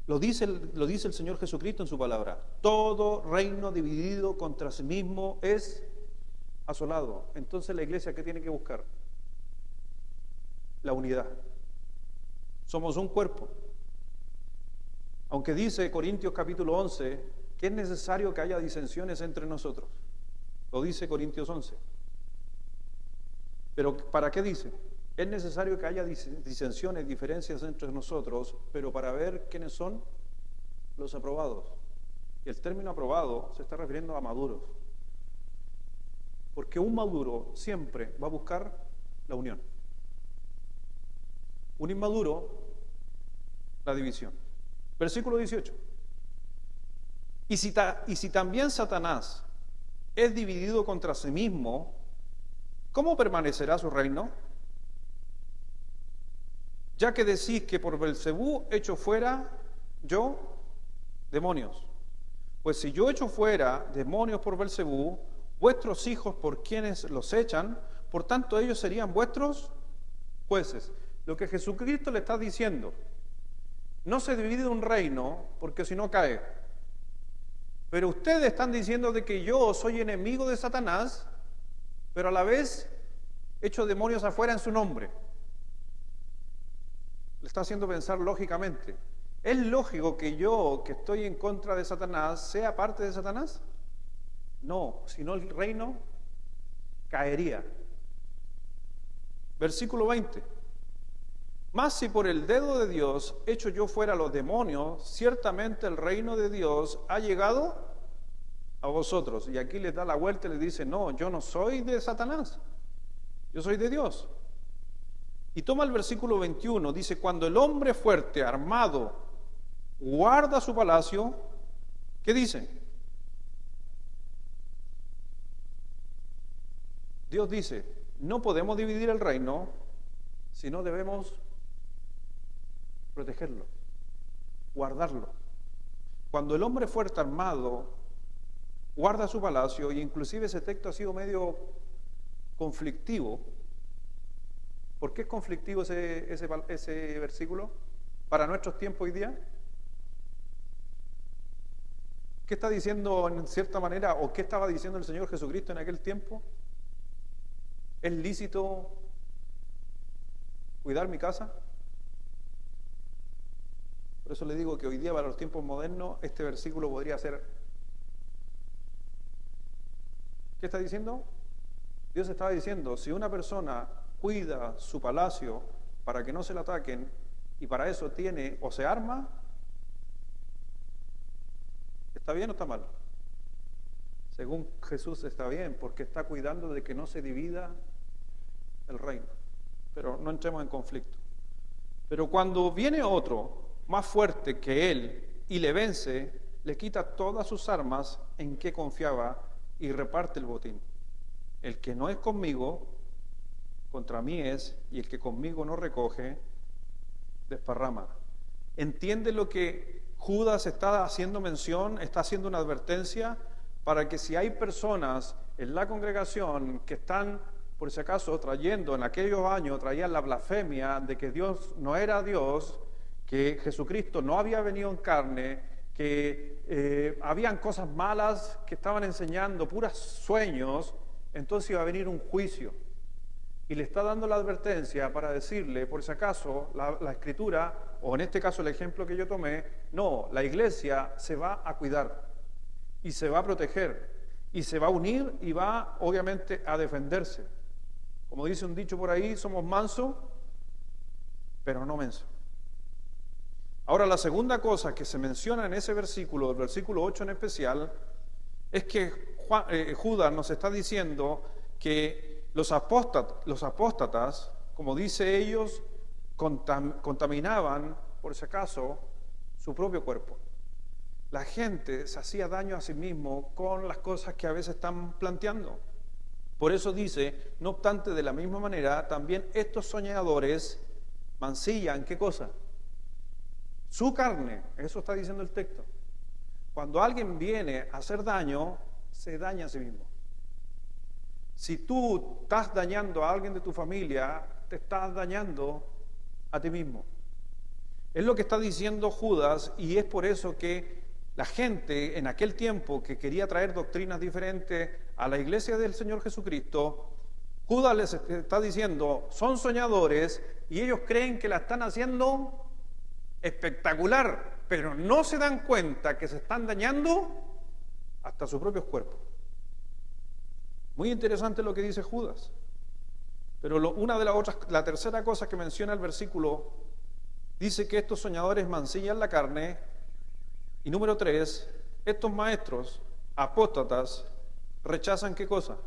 Lo dice el Señor Jesucristo en su palabra. Todo reino dividido contra sí mismo es asolado. Entonces la iglesia, ¿qué tiene que buscar? La unidad. Somos un cuerpo. Aunque dice Corintios capítulo 11 que es necesario que haya disensiones entre nosotros. Lo dice Corintios 11. Pero ¿para qué dice? Es necesario que haya disensiones, diferencias entre nosotros, pero para ver quiénes son los aprobados. Y el término aprobado se está refiriendo a maduros. Porque un maduro siempre va a buscar la unión. Un inmaduro, la división. Versículo 18. Y si también Satanás es dividido contra sí mismo, ¿cómo permanecerá su reino? Ya que decís que por Belcebú echo fuera yo demonios. Pues si yo echo fuera demonios por Belcebú, vuestros hijos por quienes los echan, por tanto ellos serían vuestros jueces. Lo que Jesucristo le está diciendo, no se divide un reino porque si no cae. Pero ustedes están diciendo de que yo soy enemigo de Satanás, pero a la vez echo demonios afuera en su nombre. Le está haciendo pensar lógicamente. ¿Es lógico que yo, que estoy en contra de Satanás, sea parte de Satanás? No, si no el reino caería. Versículo 20. Mas si por el dedo de Dios echo yo fuera los demonios, ciertamente el reino de Dios ha llegado a vosotros. Y aquí les da la vuelta y les dice, no, yo no soy de Satanás, yo soy de Dios. Y toma el versículo 21, dice, cuando el hombre fuerte, armado, guarda su palacio, ¿qué dice? Dios dice, no podemos dividir el reino, sino debemos protegerlo, guardarlo. Cuando el hombre fuerte armado guarda su palacio, y inclusive ese texto ha sido medio conflictivo. ¿Por qué es conflictivo ese versículo para nuestros tiempos hoy día? ¿Qué está diciendo en cierta manera, o qué estaba diciendo el Señor Jesucristo en aquel tiempo? ¿Es lícito cuidar mi casa? Por eso le digo que hoy día, para los tiempos modernos, este versículo podría ser... ¿Qué está diciendo? Dios estaba diciendo, si una persona cuida su palacio para que no se le ataquen, y para eso tiene o se arma, ¿está bien o está mal? Según Jesús está bien, porque está cuidando de que no se divida el reino. Pero no entremos en conflicto. Pero cuando viene otro más fuerte que él y le vence, le quita todas sus armas en que confiaba y reparte el botín. El que no es conmigo, contra mí es, y el que conmigo no recoge, desparrama. ¿Entiende lo que Judas está haciendo mención? Está haciendo una advertencia para que si hay personas en la congregación que están, por si acaso, trayendo, en aquellos años, traían la blasfemia de que Dios no era Dios, que Jesucristo no había venido en carne, que habían cosas malas que estaban enseñando, puros sueños, entonces iba a venir un juicio. Y le está dando la advertencia para decirle, por si acaso, la Escritura, o en este caso el ejemplo que yo tomé, no, la iglesia se va a cuidar y se va a proteger y se va a unir y va obviamente a defenderse. Como dice un dicho por ahí, somos mansos, pero no mensos. Ahora, la segunda cosa que se menciona en ese versículo, el versículo 8 en especial, es que Judas nos está diciendo que los apóstatas, como dice ellos, contaminaban, por si acaso, su propio cuerpo. La gente se hacía daño a sí mismo con las cosas que a veces están planteando. Por eso dice, no obstante, de la misma manera, también estos soñadores mancillan, ¿qué cosa? Su carne, eso está diciendo el texto. Cuando alguien viene a hacer daño, se daña a sí mismo. Si tú estás dañando a alguien de tu familia, te estás dañando a ti mismo. Es lo que está diciendo Judas, y es por eso que la gente en aquel tiempo que quería traer doctrinas diferentes a la iglesia del Señor Jesucristo, Judas les está diciendo, son soñadores y ellos creen que la están haciendo espectacular, pero no se dan cuenta que se están dañando hasta sus propios cuerpos. Muy interesante lo que dice Judas. Pero una de las otras, la tercera cosa que menciona el versículo, dice que estos soñadores mancillan la carne. Y número 3, estos maestros apóstatas rechazan ¿qué cosa?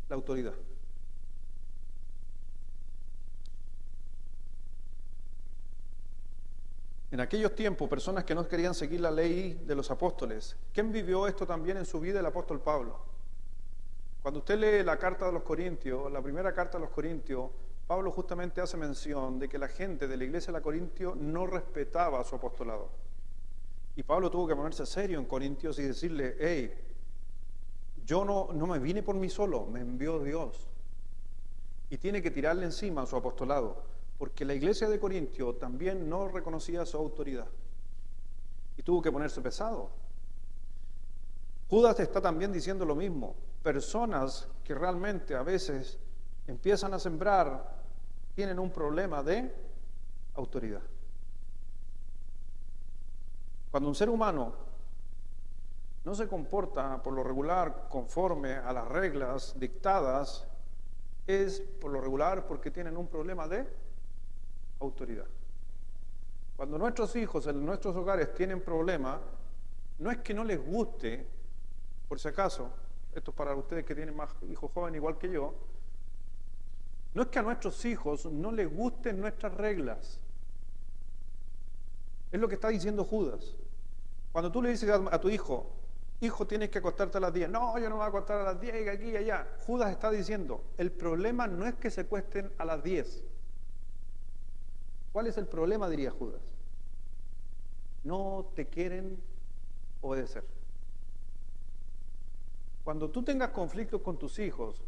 La autoridad. En aquellos tiempos, personas que no querían seguir la ley de los apóstoles. ¿Quién vivió esto también en su vida? El apóstol Pablo. Cuando usted lee la carta de los Corintios, la primera carta de los Corintios, Pablo justamente hace mención de que la gente de la iglesia de la Corintio no respetaba su apostolado. Y Pablo tuvo que ponerse serio en Corintios y decirle, hey, yo no me vine por mí solo, me envió Dios. Y tiene que tirarle encima a su apostolado, porque la iglesia de Corintio también no reconocía su autoridad. y tuvo que ponerse pesado. Judas está también diciendo lo mismo. Personas que realmente a veces empiezan a sembrar tienen un problema de autoridad. Cuando un ser humano no se comporta por lo regular conforme a las reglas dictadas, es por lo regular porque tienen un problema de autoridad. Cuando nuestros hijos en nuestros hogares tienen problemas, no es que no les guste, por si acaso, esto es para ustedes que tienen más hijos jóvenes igual que yo, no es que a nuestros hijos no les gusten nuestras reglas. Es lo que está diciendo Judas. Cuando tú le dices a tu hijo, hijo, tienes que acostarte a las 10. No, yo no me voy a acostar a las 10, y aquí y allá. Judas está diciendo, el problema no es que se acuesten a las 10. ¿Cuál es el problema, diría Judas? No te quieren obedecer. Cuando tú tengas conflictos con tus hijos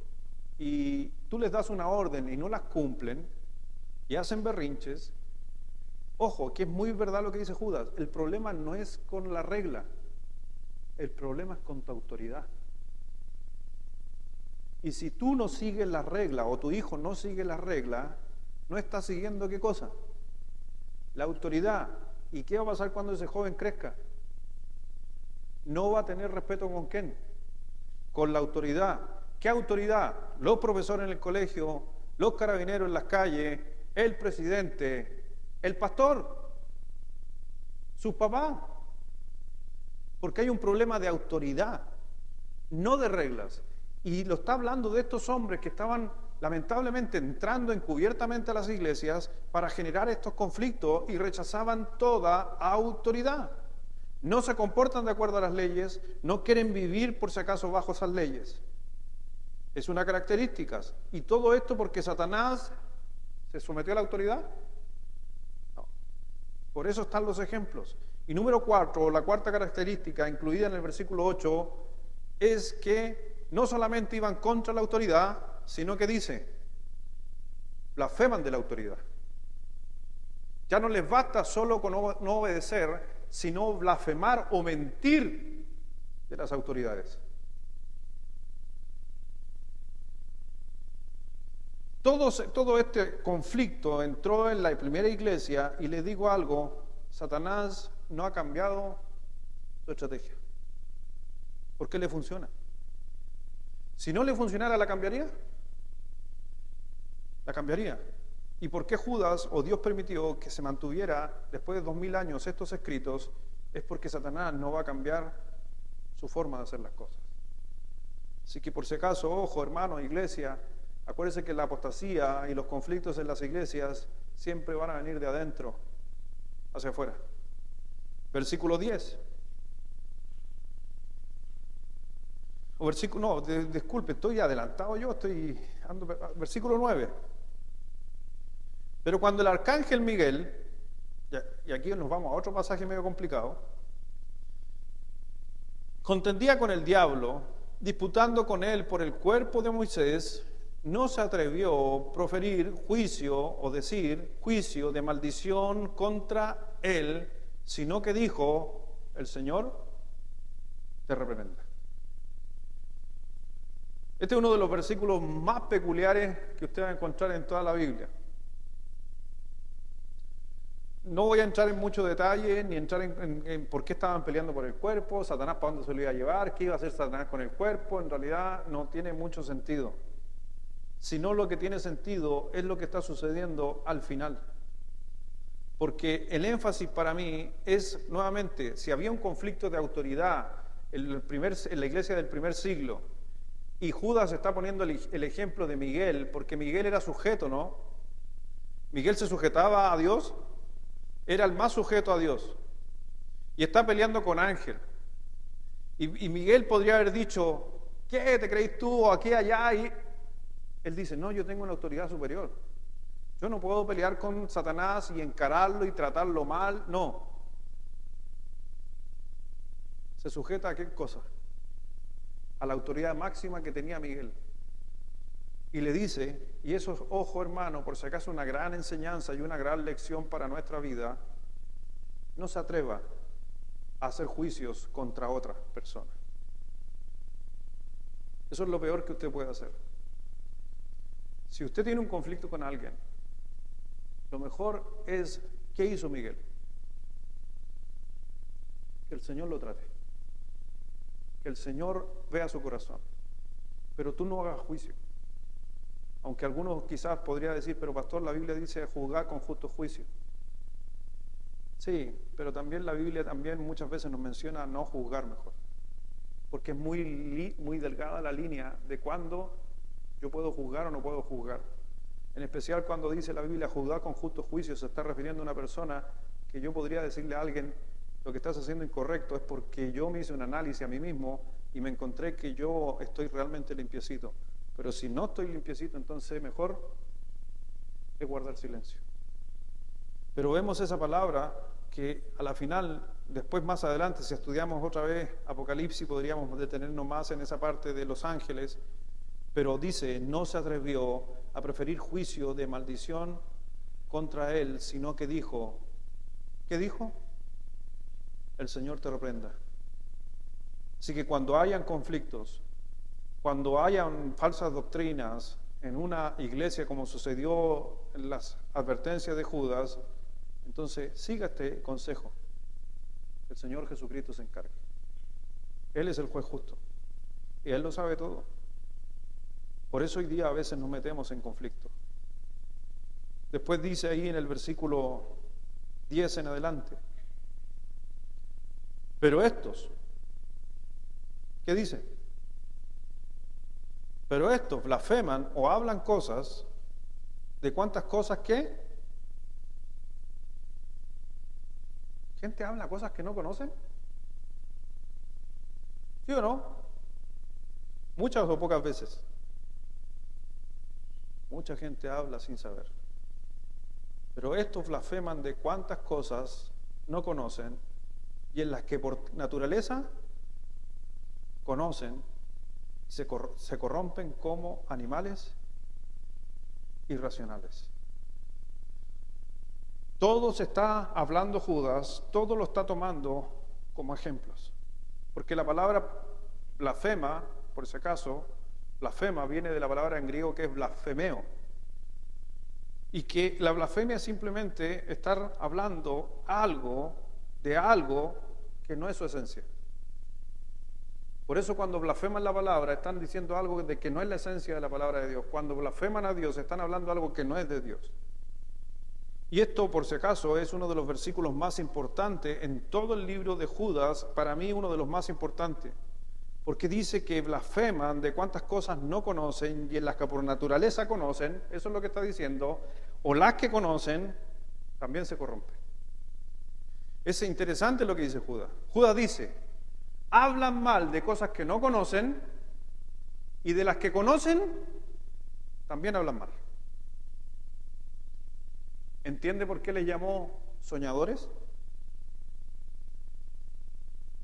y tú les das una orden y no las cumplen y hacen berrinches, ojo, que es muy verdad lo que dice Judas, el problema no es con la regla, el problema es con tu autoridad. Y si tú no sigues la regla o tu hijo no sigue la regla, no está siguiendo ¿qué cosa? La autoridad. ¿Y qué va a pasar cuando ese joven crezca? No va a tener respeto con quién, con la autoridad. ¿Qué autoridad? Los profesores en el colegio, los carabineros en las calles, el presidente, el pastor, sus papás. Porque hay un problema de autoridad, no de reglas. Y lo está hablando de estos hombres que estaban lamentablemente entrando encubiertamente a las iglesias para generar estos conflictos y rechazaban toda autoridad. No se comportan de acuerdo a las leyes, no quieren vivir por si acaso bajo esas leyes. Es una característica. ¿Y todo esto porque Satanás se sometió a la autoridad? No. Por eso están los ejemplos. Y número 4, la cuarta característica incluida en el versículo 8, es que no solamente iban contra la autoridad, sino que dice, blasfeman de la autoridad. Ya no les basta solo con no obedecer, sino blasfemar o mentir de las autoridades. Todo este conflicto entró en la primera iglesia y les digo algo, Satanás no ha cambiado su estrategia. ¿Por qué le funciona? Si no le funcionara, ¿la cambiaría? La cambiaría. ¿Y por qué Judas o Dios permitió que se mantuviera después de 2000 años estos escritos? Es porque Satanás no va a cambiar su forma de hacer las cosas. Así que por si acaso, ojo, hermanos, iglesia, acuérdense que la apostasía y los conflictos en las iglesias siempre van a venir de adentro hacia afuera. Versículo 10. O versículo, disculpe, estoy adelantado yo, versículo 9. Pero cuando el arcángel Miguel, y aquí nos vamos a otro pasaje medio complicado, contendía con el diablo, disputando con él por el cuerpo de Moisés, no se atrevió a proferir juicio o decir juicio de maldición contra él, sino que dijo, el Señor te reprenda. Este es uno de los versículos más peculiares que usted va a encontrar en toda la Biblia. No voy a entrar en mucho detalle, ni entrar en por qué estaban peleando por el cuerpo, Satanás para dónde se lo iba a llevar, qué iba a hacer Satanás con el cuerpo. En realidad no tiene mucho sentido. Sino lo que tiene sentido es lo que está sucediendo al final. Porque el énfasis para mí es, nuevamente, si había un conflicto de autoridad en la iglesia del primer siglo, y Judas está poniendo el ejemplo de Miguel, porque Miguel era sujeto, ¿no? Miguel se sujetaba a Dios, era el más sujeto a Dios, y está peleando con Ángel. Y Miguel podría haber dicho, ¿qué te creís tú? O aquí, allá, y él dice, no, yo tengo una autoridad superior. Yo no puedo pelear con Satanás y encararlo y tratarlo mal, no. ¿Se sujeta a qué cosa? A la autoridad máxima que tenía Miguel. Y le dice, y eso es, ojo hermano, por si acaso una gran enseñanza y una gran lección para nuestra vida, no se atreva a hacer juicios contra otra persona. Eso es lo peor que usted puede hacer. Si usted tiene un conflicto con alguien, lo mejor es, ¿qué hizo Miguel? Que el Señor lo trate. Que el Señor vea su corazón. Pero tú no hagas juicio. Aunque algunos quizás podrían decir, pero pastor, la Biblia dice juzgar con justo juicio. Sí, pero también la Biblia muchas veces nos menciona no juzgar mejor. Porque es muy delgada la línea de cuándo yo puedo juzgar o no puedo juzgar. En especial cuando dice la Biblia juzgar con justo juicio, se está refiriendo a una persona que yo podría decirle a alguien, lo que estás haciendo incorrecto es porque yo me hice un análisis a mí mismo y me encontré que yo estoy realmente limpiecito. Pero si no estoy limpiecito, entonces mejor es guardar silencio. Pero vemos esa palabra que a la final, después más adelante, si estudiamos otra vez Apocalipsis, podríamos detenernos más en esa parte de los ángeles, pero dice, no se atrevió a preferir juicio de maldición contra él, sino que dijo, ¿qué dijo? El Señor te reprenda. Así que cuando hayan conflictos, cuando hayan falsas doctrinas en una iglesia como sucedió en las advertencias de Judas, entonces siga este consejo. El Señor Jesucristo se encarga. Él es el juez justo y Él lo sabe todo. Por eso hoy día a veces nos metemos en conflicto. Después dice ahí en el versículo 10 en adelante, pero estos, ¿qué dice? Pero estos blasfeman o hablan cosas, ¿de cuántas cosas qué? ¿Gente habla cosas que no conocen? ¿Sí o no? Muchas o pocas veces. Mucha gente habla sin saber. Pero estos blasfeman de cuántas cosas no conocen y en las que por naturaleza conocen, se corrompen como animales irracionales. Todo se está hablando Judas, todo lo está tomando como ejemplos. Porque la palabra blasfema, por si acaso, blasfema viene de la palabra en griego que es blasfemeo. Y que la blasfemia es simplemente estar hablando de algo que no es su esencia. Por eso cuando blasfeman la palabra están diciendo algo de que no es la esencia de la palabra de Dios. Cuando blasfeman a Dios están hablando algo que no es de Dios. Y esto, por si acaso, es uno de los versículos más importantes en todo el libro de Judas, para mí uno de los más importantes, porque dice que blasfeman de cuántas cosas no conocen y en las que por naturaleza conocen, eso es lo que está diciendo, o las que conocen, también se corrompen. Es interesante lo que dice Judas. Judas dice, hablan mal de cosas que no conocen y de las que conocen, también hablan mal. ¿Entiende por qué les llamó soñadores?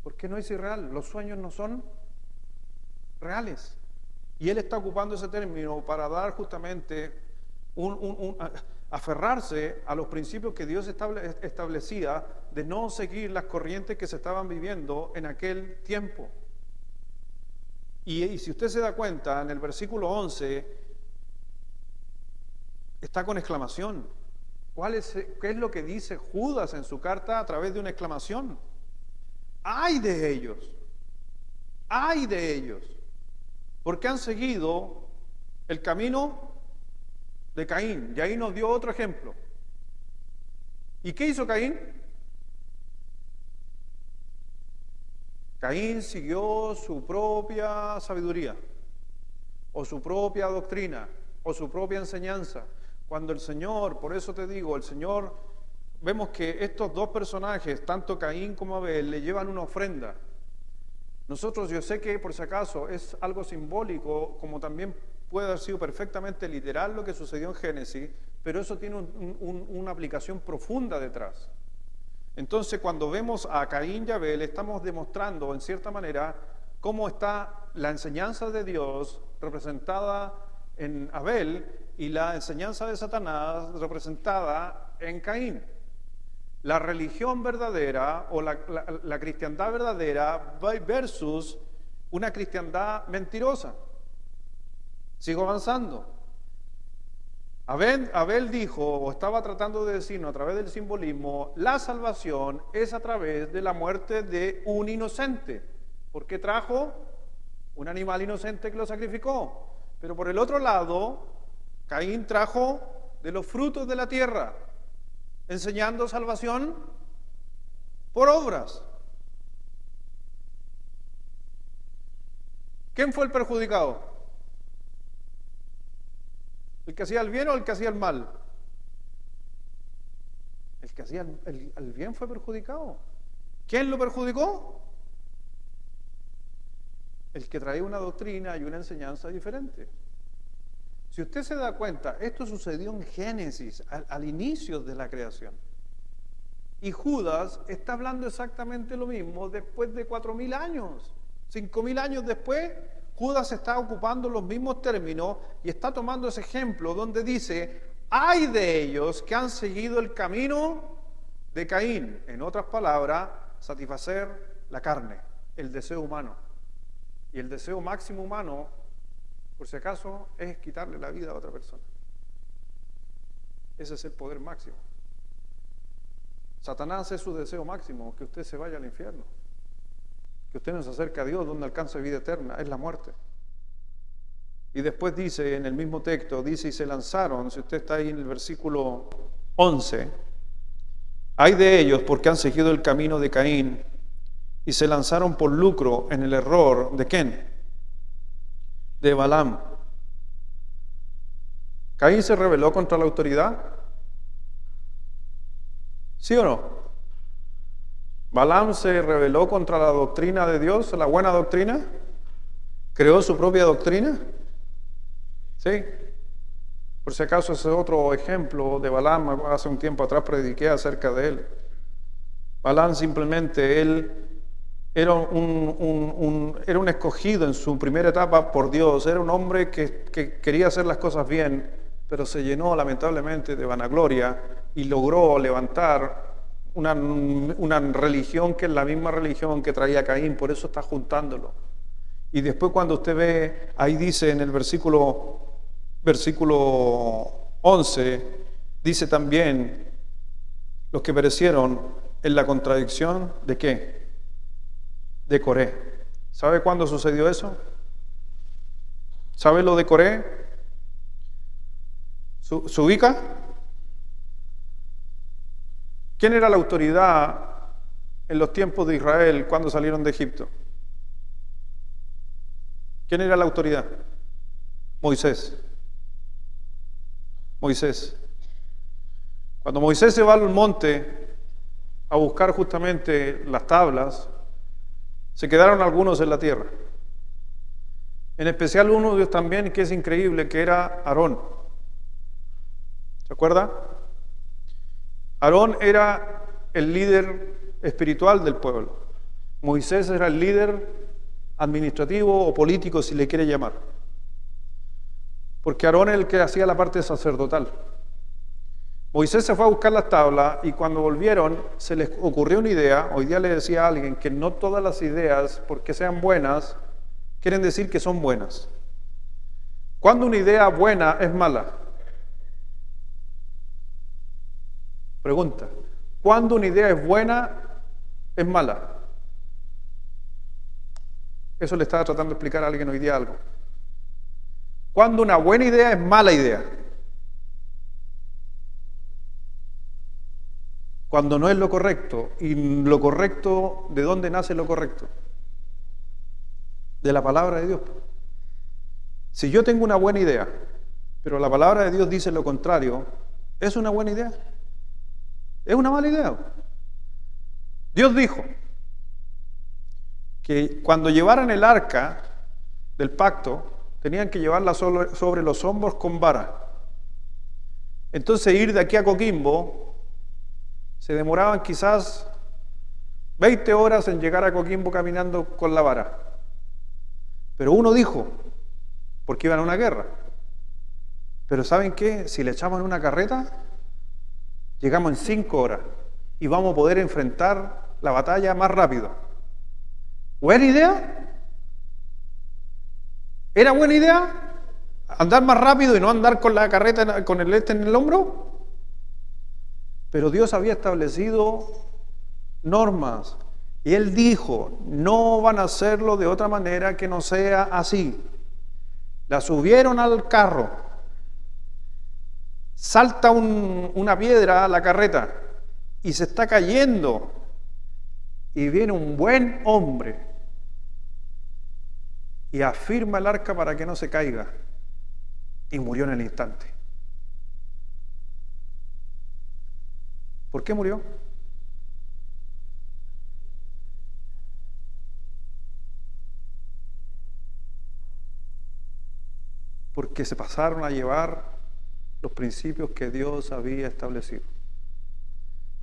Porque no es irreal, los sueños no son reales. Y él está ocupando ese término para dar justamente aferrarse a los principios que Dios establecía de no seguir las corrientes que se estaban viviendo en aquel tiempo. Y si usted se da cuenta, en el versículo 11 está con exclamación. ¿Qué es lo que dice Judas en su carta a través de una exclamación? ¡Ay de ellos! ¡Ay de ellos! Porque han seguido el camino de Caín. Y ahí nos dio otro ejemplo. ¿Y qué hizo Caín? Caín siguió su propia sabiduría, o su propia doctrina, o su propia enseñanza. Cuando el Señor, por eso te digo, el Señor, vemos que estos dos personajes, tanto Caín como Abel, le llevan una ofrenda. Nosotros, yo sé que por si acaso es algo simbólico, como también puede haber sido perfectamente literal lo que sucedió en Génesis, pero eso tiene una aplicación profunda detrás. Entonces, cuando vemos a Caín y Abel, estamos demostrando, en cierta manera, cómo está la enseñanza de Dios representada en Abel y la enseñanza de Satanás representada en Caín. la religión verdadera o la cristiandad verdadera versus una cristiandad mentirosa. Sigo avanzando. Abel dijo, o estaba tratando de decirnos a través del simbolismo, la salvación es a través de la muerte de un inocente, porque trajo un animal inocente que lo sacrificó. Pero por el otro lado, Caín trajo de los frutos de la tierra, enseñando salvación por obras. ¿Quién fue el perjudicado? ¿El que hacía el bien o el que hacía el mal? El que hacía el bien fue perjudicado. ¿Quién lo perjudicó? El que traía una doctrina y una enseñanza diferente. Si usted se da cuenta, esto sucedió en Génesis, al inicio de la creación. Y Judas está hablando exactamente lo mismo después de 4.000 años. 5.000 años después, Judas está ocupando los mismos términos y está tomando ese ejemplo donde dice, hay de ellos que han seguido el camino de Caín. En otras palabras, satisfacer la carne, el deseo humano. Y el deseo máximo humano, por si acaso, es quitarle la vida a otra persona. Ese es el poder máximo. Satanás es su deseo máximo, que usted se vaya al infierno. Que usted no se acerque a Dios donde alcanza vida eterna, es la muerte. Y después dice, en el mismo texto, dice, y se lanzaron, si usted está ahí en el versículo 11, hay de ellos porque han seguido el camino de Caín y se lanzaron por lucro en el error, ¿de quién? De Balaam. ¿Caín se rebeló contra la autoridad? ¿Sí o no? Balaam se rebeló contra la doctrina de Dios, la buena doctrina, creó su propia doctrina. ¿Sí? Por si acaso ese es otro ejemplo de Balaam, hace un tiempo atrás prediqué acerca de él. Balaam simplemente, él era un escogido en su primera etapa por Dios, era un hombre que quería hacer las cosas bien, pero se llenó lamentablemente de vanagloria y logró levantar una religión que es la misma religión que traía Caín, por eso está juntándolo. Y después cuando usted ve, ahí dice en el versículo 11, dice también, los que perecieron en la contradicción ¿de qué? De Coré. ¿Sabe cuándo sucedió eso? ¿Sabe lo de Coré? ¿Se ubica? ¿Quién era la autoridad en los tiempos de Israel cuando salieron de Egipto? ¿Quién era la autoridad? Moisés. Moisés. Cuando Moisés se va al monte a buscar justamente las tablas, se quedaron algunos en la tierra. En especial uno de ellos también que es increíble, que era Aarón. ¿Se acuerda? Aarón era el líder espiritual del pueblo. Moisés era el líder administrativo o político, si le quiere llamar. Porque Aarón es el que hacía la parte sacerdotal. Moisés se fue a buscar las tablas y cuando volvieron se les ocurrió una idea. Hoy día le decía a alguien que no todas las ideas, porque sean buenas, quieren decir que son buenas. ¿Cuándo una idea buena es mala? Pregunta. ¿Cuándo una idea es buena, es mala? Eso le estaba tratando de explicar a alguien hoy día algo. ¿Cuándo una buena idea es mala idea? Cuando no es lo correcto. ¿Y lo correcto, de dónde nace lo correcto? De la palabra de Dios. Si yo tengo una buena idea, pero la palabra de Dios dice lo contrario, ¿es una buena idea? ¿Es una mala idea? Dios dijo que cuando llevaran el arca del pacto, tenían que llevarla sobre los hombros con vara. Entonces ir de aquí a Coquimbo, se demoraban quizás 20 horas en llegar a Coquimbo caminando con la vara. Pero uno dijo, porque iban a una guerra. Pero ¿saben qué? Si le echamos en una carreta, llegamos en 5 horas. y vamos a poder enfrentar la batalla más rápido. ¿Buena idea? ¿Era buena idea andar más rápido y no andar con la carreta, con el en el hombro? Pero Dios había establecido normas y Él dijo, no van a hacerlo de otra manera que no sea así. La subieron al carro, salta una piedra a la carreta y se está cayendo y viene un buen hombre y afirma el arca para que no se caiga y murió en el instante. ¿Por qué murió? Porque se pasaron a llevar los principios que Dios había establecido.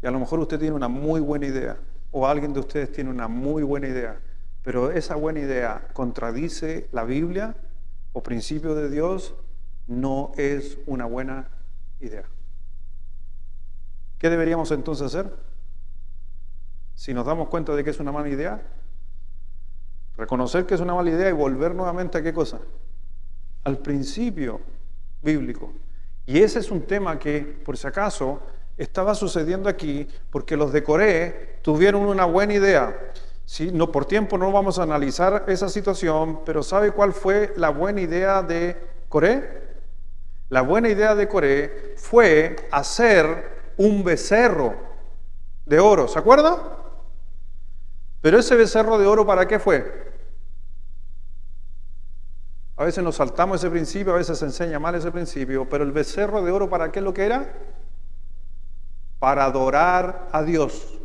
Y a lo mejor usted tiene una muy buena idea, o alguien de ustedes tiene una muy buena idea, pero esa buena idea contradice la Biblia o principios de Dios, no es una buena idea. ¿Qué deberíamos entonces hacer? Si nos damos cuenta de que es una mala idea, reconocer que es una mala idea y volver nuevamente a ¿qué cosa? Al principio bíblico. Y ese es un tema que, por si acaso, estaba sucediendo aquí porque los de Coré tuvieron una buena idea. Sí, no, por tiempo no vamos a analizar esa situación, pero ¿sabe cuál fue la buena idea de Coré? La buena idea de Coré fue hacer un becerro de oro, ¿se acuerda? Pero ese becerro de oro, ¿para qué fue? A veces nos saltamos ese principio, a veces se enseña mal ese principio, pero el becerro de oro, ¿para qué es lo que era? Para adorar a Dios,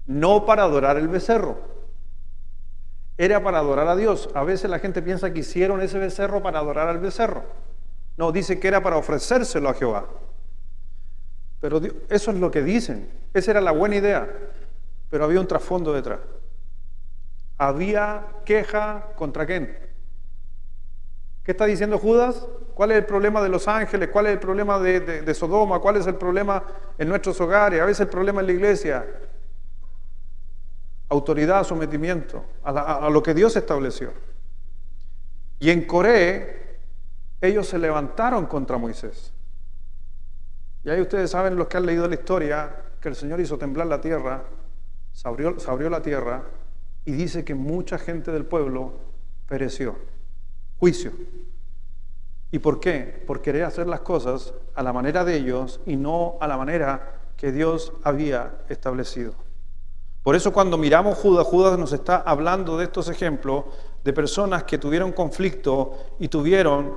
no para adorar el becerro. Era para adorar a Dios. A veces la gente piensa que hicieron ese becerro para adorar al becerro. No, dice que era para ofrecérselo a Jehová. Pero eso es lo que dicen. Esa era la buena idea, pero había un trasfondo detrás. Había queja contra quién. ¿Qué está diciendo Judas? ¿Cuál es el problema de los ángeles? ¿Cuál es el problema de Sodoma? ¿Cuál es el problema en nuestros hogares? A veces el problema en la iglesia. Autoridad, sometimiento a lo que Dios estableció. Y en Coré, ellos se levantaron contra Moisés. Y ahí ustedes saben, los que han leído la historia, que el Señor hizo temblar la tierra, se abrió la tierra, y dice que mucha gente del pueblo pereció. Juicio. ¿Y por qué? Por querer hacer las cosas a la manera de ellos y no a la manera que Dios había establecido. Por eso cuando miramos Judas nos está hablando de estos ejemplos de personas que tuvieron conflicto y tuvieron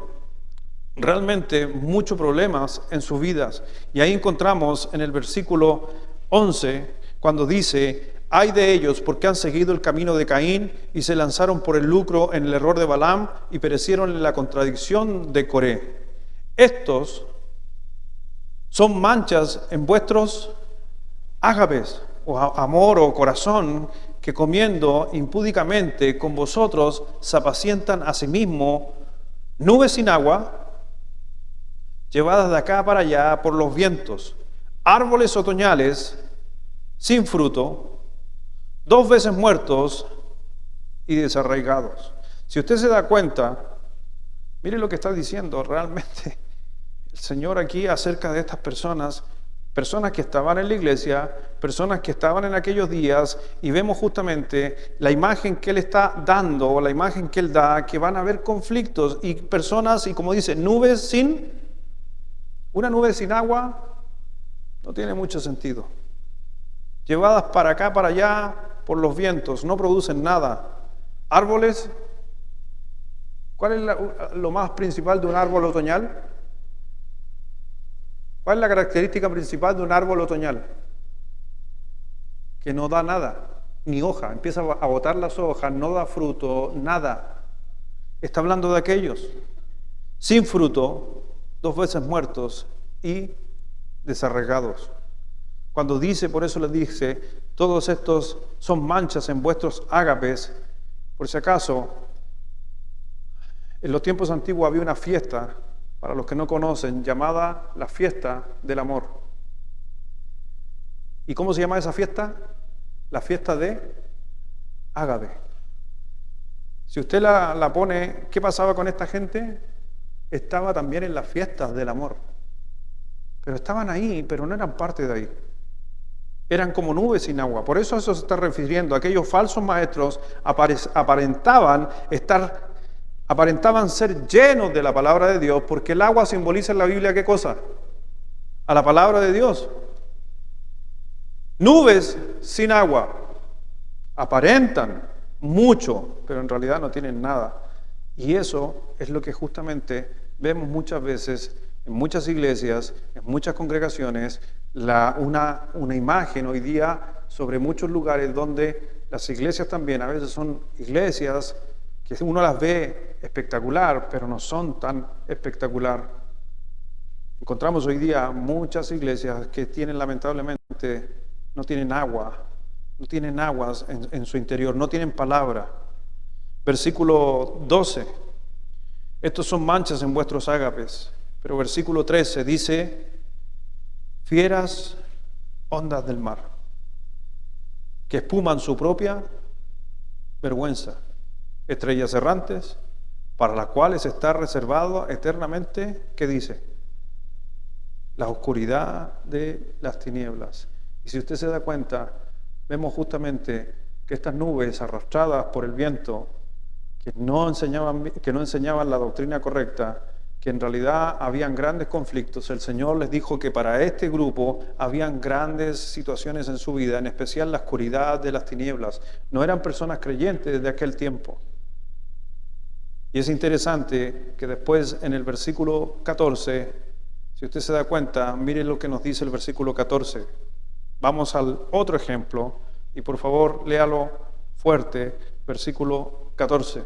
realmente muchos problemas en sus vidas. Y ahí encontramos en el versículo 11, cuando dice: ay de ellos, porque han seguido el camino de Caín y se lanzaron por el lucro en el error de Balaam y perecieron en la contradicción de Coré. Estos son manchas en vuestros ágapes, o amor o corazón, que comiendo impúdicamente con vosotros se apacientan a sí mismos nubes sin agua, llevadas de acá para allá por los vientos, árboles otoñales sin fruto, 2 veces muertos y desarraigados. Si usted se da cuenta, mire lo que está diciendo realmente el Señor aquí acerca de estas personas que estaban en la iglesia, personas que estaban en aquellos días, y vemos justamente la imagen que Él está dando, la imagen que Él da, que van a haber conflictos y personas, y como dice, una nube sin agua, no tiene mucho sentido. Llevadas para acá, para allá, por los vientos, no producen nada. Árboles, ¿cuál es lo más principal de un árbol otoñal? ¿Cuál es la característica principal de un árbol otoñal? Que no da nada, ni hoja, empieza a botar las hojas, no da fruto, nada. Está hablando de aquellos sin fruto, 2 veces muertos y desarraigados. Cuando dice, por eso les dice, todos estos son manchas en vuestros ágapes. Por si acaso, en los tiempos antiguos había una fiesta, para los que no conocen, llamada la fiesta del amor. ¿Y cómo se llama esa fiesta? La fiesta de Ágabe. Si usted la pone, ¿qué pasaba con esta gente? Estaba también en las fiestas del amor. Pero estaban ahí, pero no eran parte de ahí. Eran como nubes sin agua. Por eso se está refiriendo. Aquellos falsos maestros aparentaban ser llenos de la palabra de Dios, porque el agua simboliza en la Biblia ¿qué cosa? A la palabra de Dios. Nubes sin agua. Aparentan mucho, pero en realidad no tienen nada. Y eso es lo que justamente vemos muchas veces en muchas iglesias, en muchas congregaciones, una imagen hoy día sobre muchos lugares donde las iglesias también a veces son iglesias que uno las ve espectacular, pero no son tan espectacular. Encontramos hoy día muchas iglesias que tienen lamentablemente, no tienen agua, no tienen aguas en su interior, no tienen palabra. Versículo 12, estos son manchas en vuestros ágapes. Pero versículo 13 dice, fieras ondas del mar, que espuman su propia vergüenza, estrellas errantes, para las cuales está reservado eternamente, ¿qué dice? La oscuridad de las tinieblas. Y si usted se da cuenta, vemos justamente que estas nubes arrastradas por el viento, que no enseñaban la doctrina correcta, que en realidad habían grandes conflictos. El Señor les dijo que para este grupo habían grandes situaciones en su vida, en especial la oscuridad de las tinieblas. No eran personas creyentes desde aquel tiempo. Y es interesante que después en el versículo 14, si usted se da cuenta, mire lo que nos dice el versículo 14. Vamos al otro ejemplo y por favor léalo fuerte, versículo 14.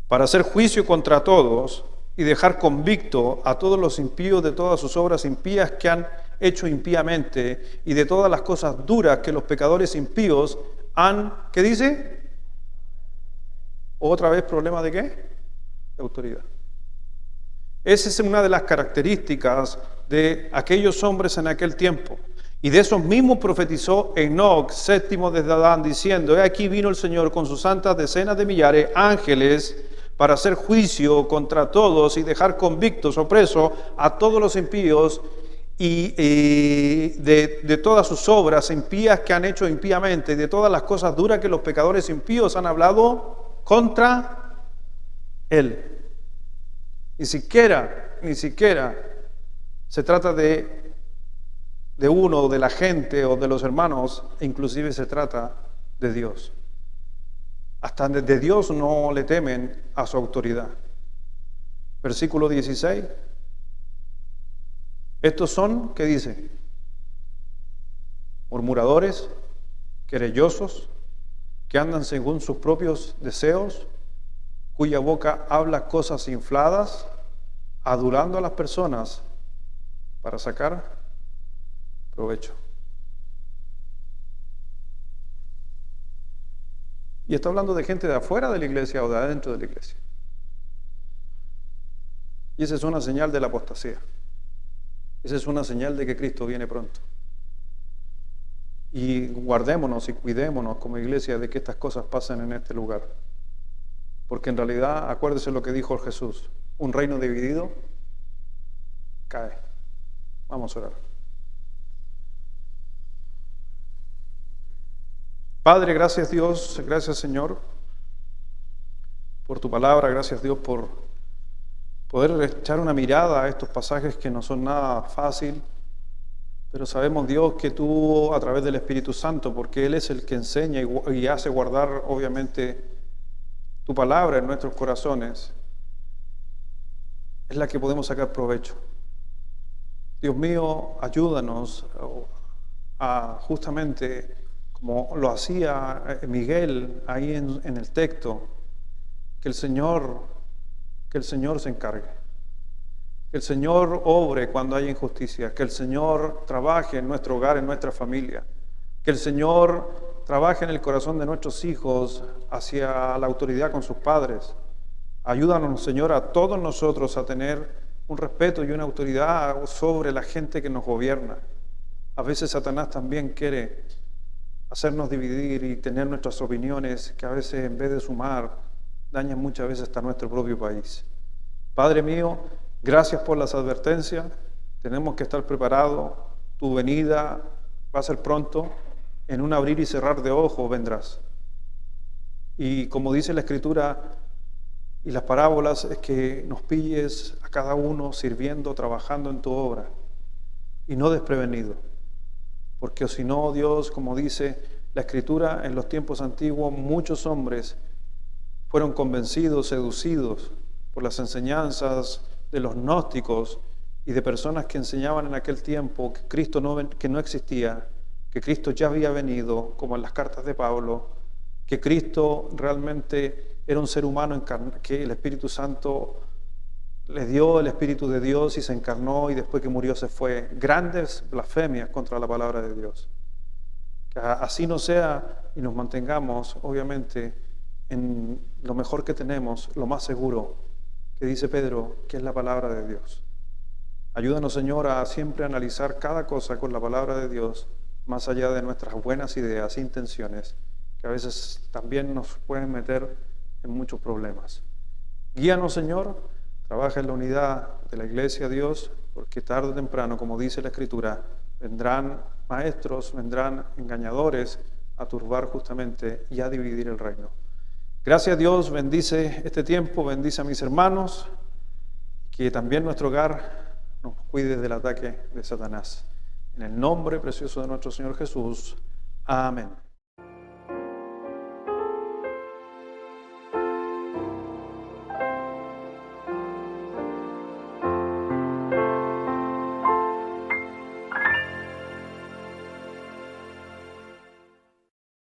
Para hacer juicio contra todos y dejar convicto a todos los impíos de todas sus obras impías que han hecho impíamente y de todas las cosas duras que los pecadores impíos han, ¿qué dice? Otra vez problema de qué? De autoridad. Esa es una de las características de aquellos hombres en aquel tiempo. Y de esos mismos profetizó Enoc, séptimo desde Adán, diciendo, he aquí vino el Señor con sus santas decenas de millares ángeles para hacer juicio contra todos y dejar convictos o presos a todos los impíos y de todas sus obras impías que han hecho impíamente y de todas las cosas duras que los pecadores impíos han hablado contra él. Ni siquiera se trata de uno o de la gente o de los hermanos, inclusive se trata de Dios. Hasta de Dios no le temen a su autoridad. Versículo 16. Estos son, ¿qué dice? Murmuradores, querellosos, que andan según sus propios deseos, cuya boca habla cosas infladas, adulando a las personas para sacar provecho. Y está hablando de gente de afuera de la iglesia o de adentro de la iglesia. Y esa es una señal de la apostasía. Esa es una señal de que Cristo viene pronto. Y guardémonos y cuidémonos como iglesia de que estas cosas pasen en este lugar. Porque en realidad, acuérdese lo que dijo Jesús, un reino dividido cae. Vamos a orar. Padre, gracias Dios, gracias Señor por tu palabra, gracias Dios por poder echar una mirada a estos pasajes que no son nada fácil, pero sabemos Dios que tú a través del Espíritu Santo, porque Él es el que enseña y hace guardar obviamente tu palabra en nuestros corazones, es la que podemos sacar provecho. Dios mío, ayúdanos a justamente como lo hacía Miguel ahí en el texto, que el Señor se encargue, que el Señor obre cuando hay injusticia, que el Señor trabaje en nuestro hogar, en nuestra familia, que el Señor trabaja en el corazón de nuestros hijos hacia la autoridad con sus padres. Ayúdanos, Señor, a todos nosotros a tener un respeto y una autoridad sobre la gente que nos gobierna. A veces Satanás también quiere hacernos dividir y tener nuestras opiniones que a veces en vez de sumar dañan muchas veces hasta nuestro propio país. Padre mío, gracias por las advertencias. Tenemos que estar preparados. Tu venida va a ser pronto. En un abrir y cerrar de ojos vendrás. Y como dice la Escritura y las parábolas, es que nos pilles a cada uno sirviendo, trabajando en tu obra y no desprevenido. Porque si no, Dios, como dice la Escritura, en los tiempos antiguos muchos hombres fueron convencidos, seducidos por las enseñanzas de los gnósticos y de personas que enseñaban en aquel tiempo que Cristo que no existía, que Cristo ya había venido, como en las cartas de Pablo, que Cristo realmente era un ser humano que el Espíritu Santo le dio el Espíritu de Dios y se encarnó y después que murió se fue. Grandes blasfemias contra la palabra de Dios. Que así no sea y nos mantengamos, obviamente, en lo mejor que tenemos, lo más seguro, que dice Pedro, que es la palabra de Dios. Ayúdanos, Señor, a siempre analizar cada cosa con la palabra de Dios, más allá de nuestras buenas ideas e intenciones, que a veces también nos pueden meter en muchos problemas. Guíanos, Señor, trabaja en la unidad de la iglesia, Dios, porque tarde o temprano, como dice la Escritura, vendrán maestros, vendrán engañadores a turbar justamente y a dividir el reino. Gracias, Dios, bendice este tiempo, bendice a mis hermanos, que también nuestro hogar nos cuide del ataque de Satanás. En el nombre precioso de nuestro Señor Jesús. Amén.